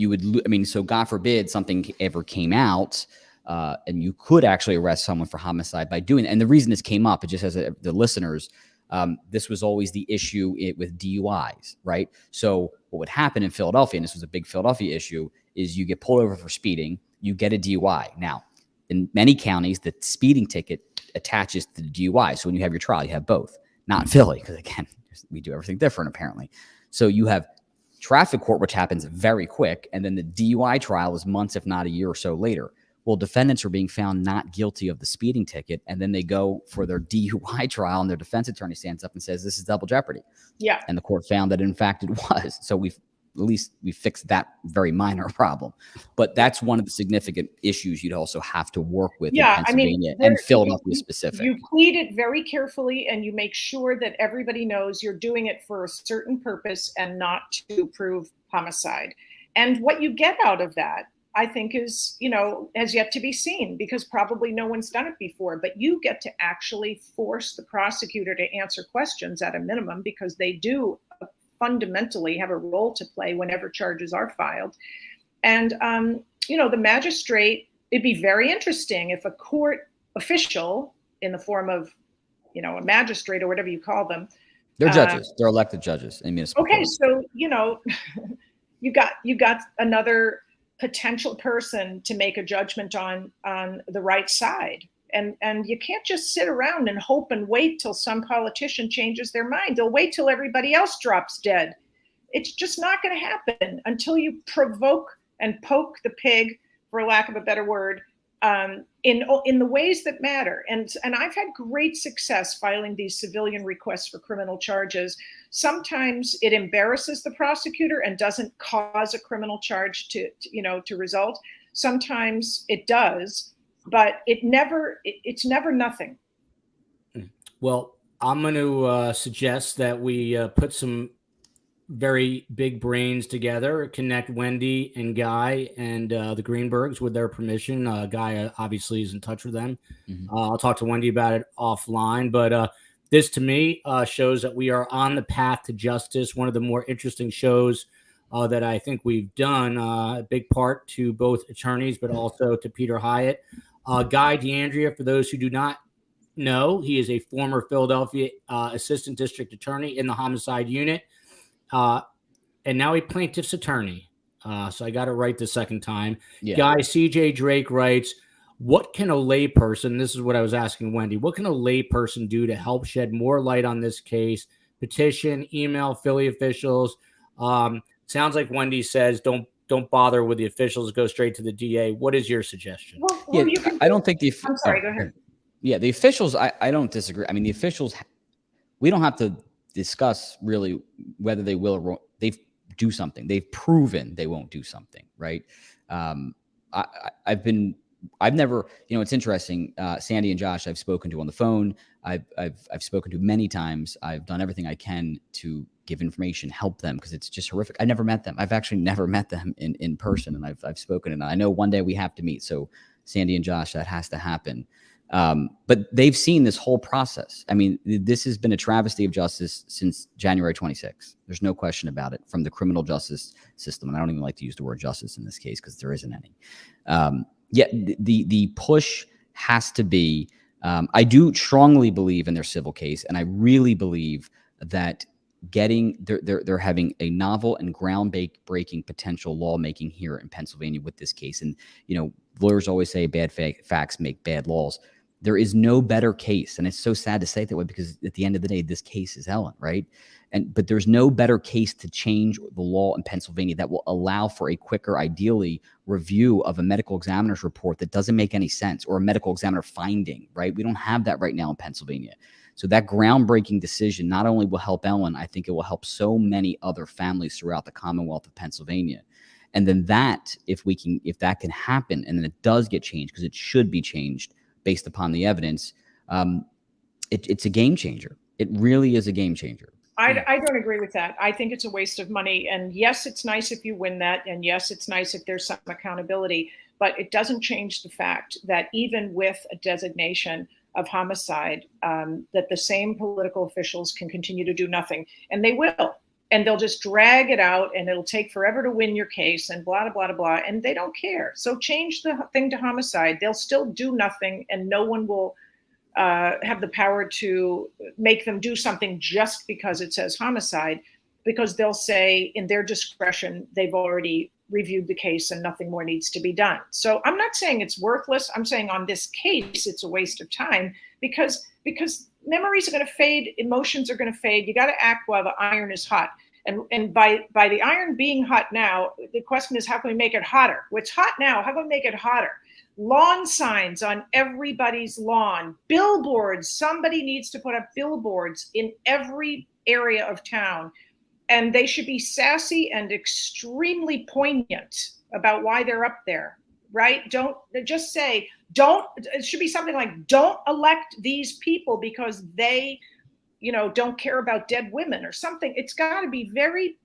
C: I mean, so God forbid something ever came out, and you could actually arrest someone for homicide by doing it. And the reason this came up, it just as the listeners, this was always the issue with DUIs, right? So what would happen in Philadelphia, and this was a big Philadelphia issue, is you get pulled over for speeding, you get a DUI. Now, in many counties, the speeding ticket attaches to the DUI. So when you have your trial, you have both. Not in Philly, because again, we do everything different apparently. So you have traffic court, which happens very quick, and then the DUI trial is months, if not a year or so later. Well, defendants are being found not guilty of the speeding ticket, and then they go for their DUI trial, and their defense attorney stands up and says, this is double jeopardy.
B: Yeah.
C: And the court found that, in fact, it was. So we fixed that very minor problem. But that's one of the significant issues you'd also have to work with in Pennsylvania and Philadelphia specific.
B: You plead it very carefully, and you make sure that everybody knows you're doing it for a certain purpose and not to prove homicide. And what you get out of that, I think, is, has yet to be seen, because probably no one's done it before. But you get to actually force the prosecutor to answer questions at a minimum, because they do fundamentally have a role to play whenever charges are filed. And, the magistrate, it'd be very interesting if a court official in the form of, a magistrate or whatever you call them.
C: They're judges. They're elected judges in municipal
B: Okay.
C: court.
B: So, you got another potential person to make a judgment on the right side. And you can't just sit around and hope and wait till some politician changes their mind. They'll wait till everybody else drops dead. It's just not going to happen until you provoke and poke the pig, for lack of a better word, in the ways that matter. And I've had great success filing these civilian requests for criminal charges. Sometimes it embarrasses the prosecutor and doesn't cause a criminal charge to result. Sometimes it does. But it's never nothing.
A: Well, I'm going to suggest that we put some very big brains together, connect Wendy and Guy and the Greenbergs with their permission. Guy obviously is in touch with them. Mm-hmm. I'll talk to Wendy about it offline. But this, to me, shows that we are on the path to justice. One of the more interesting shows that I think we've done, a big part to both attorneys, but also to Peter Hyatt. Guy DeAndrea, for those who do not know, he is a former Philadelphia assistant district attorney in the homicide unit, and now a plaintiff's attorney. So I got it right the second time. Yeah. Guy, CJ Drake writes, what can a layperson, this is what I was asking Wendy, what can a layperson do to help shed more light on this case? Petition, email Philly officials. Sounds like Wendy says, don't bother with the officials, go straight to the DA. What is your suggestion?
B: Well,
C: I don't think
B: I'm sorry, go ahead.
C: Yeah, the officials, I don't disagree. I mean, the officials, we don't have to discuss really whether they will or won't. They do something. They've proven they won't do something, right? I've never, it's interesting. Sandy and Josh, I've spoken to on the phone. I've spoken to many times. I've done everything I can to give information, help them, because it's just horrific. I never met them. I've actually never met them in person, and I've spoken, and I know one day we have to meet. So Sandy and Josh, that has to happen. But they've seen this whole process. I mean, this has been a travesty of justice since January 26th. There's no question about it, from the criminal justice system. And I don't even like to use the word justice in this case because there isn't any. The push has to be, I do strongly believe in their civil case, and I really believe that they're having a novel and groundbreaking potential lawmaking here in Pennsylvania with this case. And, lawyers always say bad facts make bad laws. There is no better case. And it's so sad to say it that way, because at the end of the day, this case is Ellen, right? But there's no better case to change the law in Pennsylvania that will allow for a quicker, ideally, review of a medical examiner's report that doesn't make any sense, or a medical examiner finding, right? We don't have that right now in Pennsylvania. So that groundbreaking decision not only will help Ellen, I think it will help so many other families throughout the Commonwealth of Pennsylvania. And then that, if that can happen, and then it does get changed, because it should be changed based upon the evidence, it's a game changer. It really is a game changer.
B: I don't agree with that. I think it's a waste of money. And yes, it's nice if you win that. And yes, it's nice if there's some accountability. But it doesn't change the fact that even with a designation of homicide, that the same political officials can continue to do nothing. And they will. And they'll just drag it out, and it'll take forever to win your case, and blah, blah, blah, blah. And they don't care. So change the thing to homicide. They'll still do nothing, and no one will have the power to make them do something just because it says homicide, because they'll say in their discretion, they've already reviewed the case and nothing more needs to be done. So I'm not saying it's worthless. I'm saying on this case, it's a waste of time because memories are going to fade. Emotions are going to fade. You got to act while the iron is hot. And by the iron being hot now, the question is, how can we make it hotter? Well, it's hot now. How can we make it hotter? Lawn signs on everybody's lawn, billboards. Somebody needs to put up billboards in every area of town, and they should be sassy and extremely poignant about why they're up there, right? Don't just say, it should be something like, don't elect these people because they, don't care about dead women or something. It's got to be very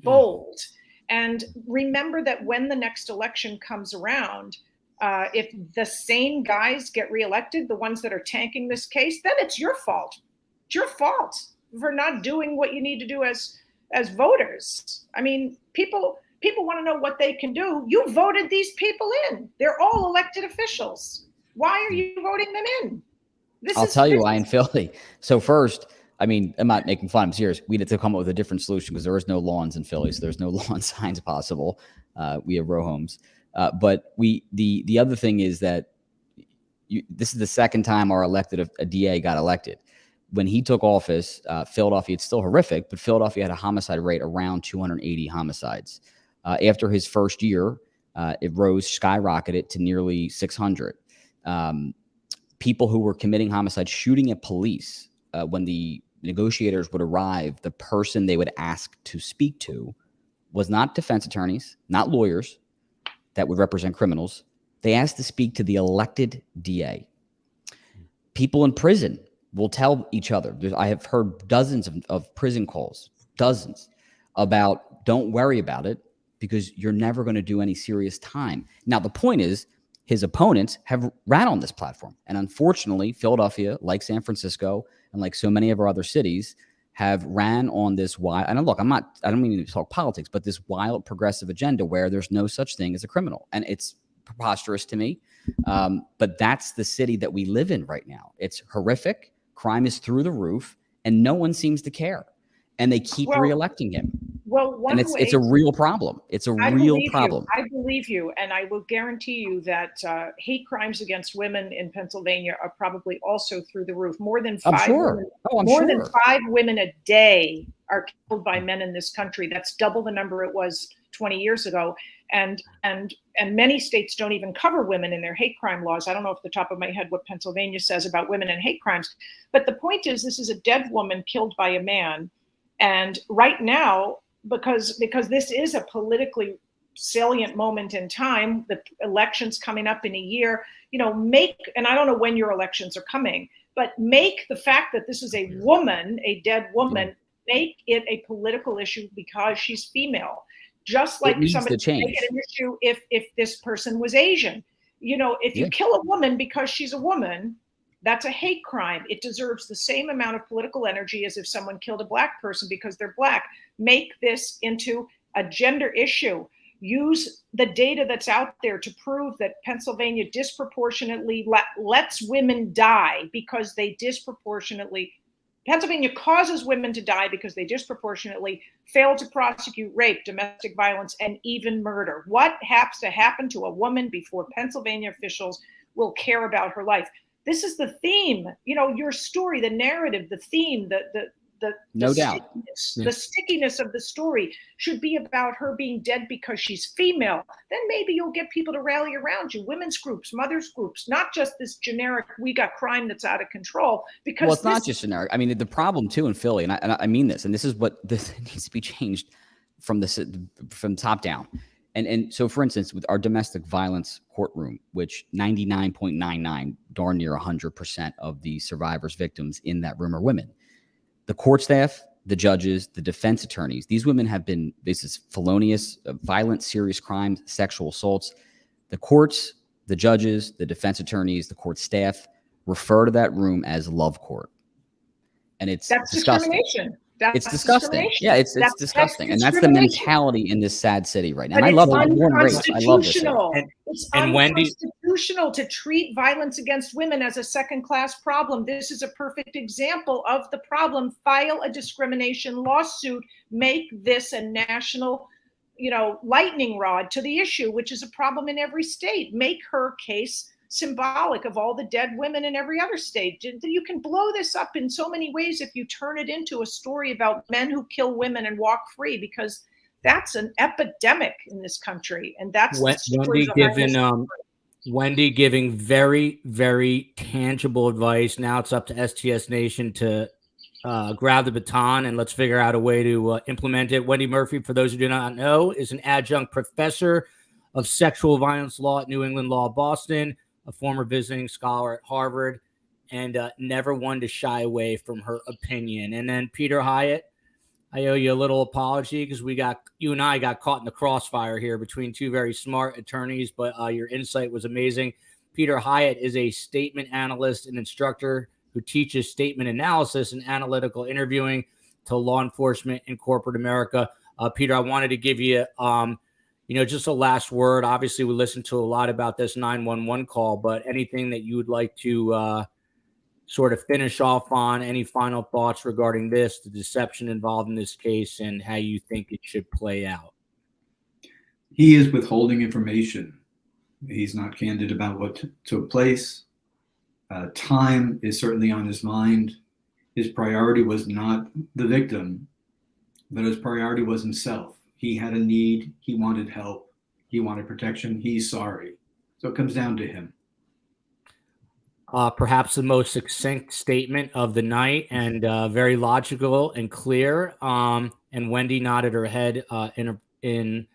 B: bold. And remember that when the next election comes around, if the same guys get reelected, the ones that are tanking this case, then it's your fault. It's your fault for not doing what you need to do as voters. I mean, people want to know what they can do. You voted these people in. They're all elected officials. Why are you voting them in?
C: I'll tell you why in Philly. So first, I mean, I'm not making fun. I'm serious. We had to come up with a different solution because there is no lawns in Philly. So there's no lawn signs possible. We have row homes. But the other thing is that this is the second time our a DA got elected. When he took office, Philadelphia, it's still horrific, but Philadelphia had a homicide rate around 280 homicides. After his first year, it skyrocketed to nearly 600. People who were committing homicide, shooting at police, when the negotiators would arrive, the person they would ask to speak to was not defense attorneys, not lawyers that would represent criminals. They asked to speak to the elected DA. People in prison will tell each other. I have heard dozens of prison calls, dozens, about don't worry about it because you're never going to do any serious time. Now, the point is, his opponents have ran on this platform. And unfortunately, Philadelphia, like San Francisco, and like so many of our other cities, have ran on this wild, and look, I don't mean to talk politics, but this wild progressive agenda where there's no such thing as a criminal. And it's preposterous to me. But that's the city that we live in right now. It's horrific. Crime is through the roof, and no one seems to care. And they keep reelecting him.
B: Well,
C: it's a real problem. It's a real problem.
B: I believe you, and I will guarantee you that hate crimes against women in Pennsylvania are probably also through the roof. More than 5 women, than 5 women a day are killed by men in this country. That's double the number it was 20 years ago. And many states don't even cover women in their hate crime laws. I don't know off the top of my head what Pennsylvania says about women and hate crimes. But the point is, this is a dead woman killed by a man. And right now, because this is a politically salient moment in time, the election's coming up in a year, and I don't know when your elections are coming, but make the fact that this is a woman, a dead woman, make it a political issue because she's female. Just like somebody would make it an issue if this person was Asian. If you kill a woman because she's a woman, that's a hate crime. It deserves the same amount of political energy as if someone killed a black person because they're black. Make this into a gender issue. Use the data that's out there to prove that Pennsylvania disproportionately lets women die because they Pennsylvania causes women to die because they disproportionately fail to prosecute rape, domestic violence, and even murder. What has to happen to a woman before Pennsylvania officials will care about her life? This is the theme, your story, the narrative, the theme,
C: No doubt.
B: The stickiness of the story should be about her being dead because she's female. Then maybe you'll get people to rally around you, women's groups, mothers groups, not just this generic, we got crime that's out of control. Because
C: well, it's not just generic. I mean, the problem too in Philly, and I mean this, and this is what this needs to be changed from top down. And so, for instance, with our domestic violence courtroom, which 99.99, darn near 100% of the survivors, victims in that room are women. The court staff, the judges, the defense attorneys, these women have been, this is felonious, violent, serious crimes, sexual assaults. The courts, the judges, the defense attorneys, the court staff refer to that room as love court. And it's disgusting.
B: Discrimination.
C: It's disgusting. Yeah, it's disgusting. And that's the mentality in this sad city right now. And I love it. Born and raised. I love this.
B: It's unconstitutional to treat violence against women as a second-class problem. This is a perfect example of the problem. File a discrimination lawsuit. Make this a national, lightning rod to the issue, which is a problem in every state. Make her case symbolic of all the dead women in every other state. You can blow this up in so many ways if you turn it into a story about men who kill women and walk free, because that's an epidemic in this country. And that's
A: Wendy giving very, very tangible advice. Now it's up to STS Nation to grab the baton and let's figure out a way to implement it. Wendy Murphy, for those who do not know, is an adjunct professor of sexual violence law at New England Law Boston, a former visiting scholar at Harvard, and never one to shy away from her opinion. And then Peter Hyatt, I owe you a little apology because you and I got caught in the crossfire here between two very smart attorneys, but your insight was amazing. Peter Hyatt is a statement analyst and instructor who teaches statement analysis and analytical interviewing to law enforcement in corporate America. Peter, I wanted to give you just a last word. Obviously, we listened to a lot about this 911 call, but anything that you would like to sort of finish off on, any final thoughts regarding this, the deception involved in this case, and how you think it should play out?
D: He is withholding information. He's not candid about what took place. Time is certainly on his mind. His priority was not the victim, but his priority was himself. He had a need. He wanted help. He wanted protection. He's sorry. So it comes down to him.
A: Perhaps the most succinct statement of the night, and very logical and clear. And Wendy nodded her head in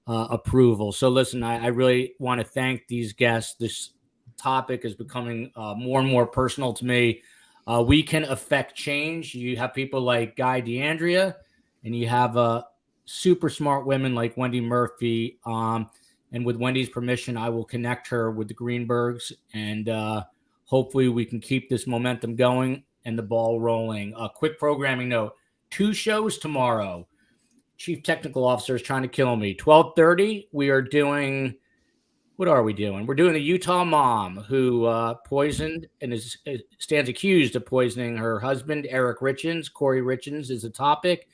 A: approval. So listen, I really want to thank these guests. This topic is becoming more and more personal to me. We can affect change. You have people like Guy DeAndrea, and you have super smart women like Wendy Murphy. And with Wendy's permission, I will connect her with the Greenbergs, and hopefully we can keep this momentum going and the ball rolling. A quick programming note: 2 shows tomorrow. Chief Technical Officer is trying to kill me. 12:30, we are doing, what are we doing? We're doing the Utah mom who poisoned and stands accused of poisoning her husband, Eric Richins. Corey Richins is the topic.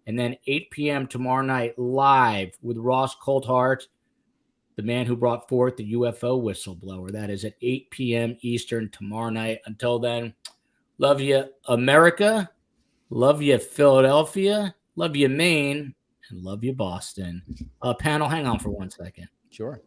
A: And then 8 p.m. tomorrow night, live with Ross Coulthart, the man who brought forth the UFO whistleblower. That is at 8 p.m. Eastern tomorrow night. Until then, love you, America. Love you, Philadelphia. Love you, Maine. And love you, Boston. Panel, hang on for 1 second.
C: Sure.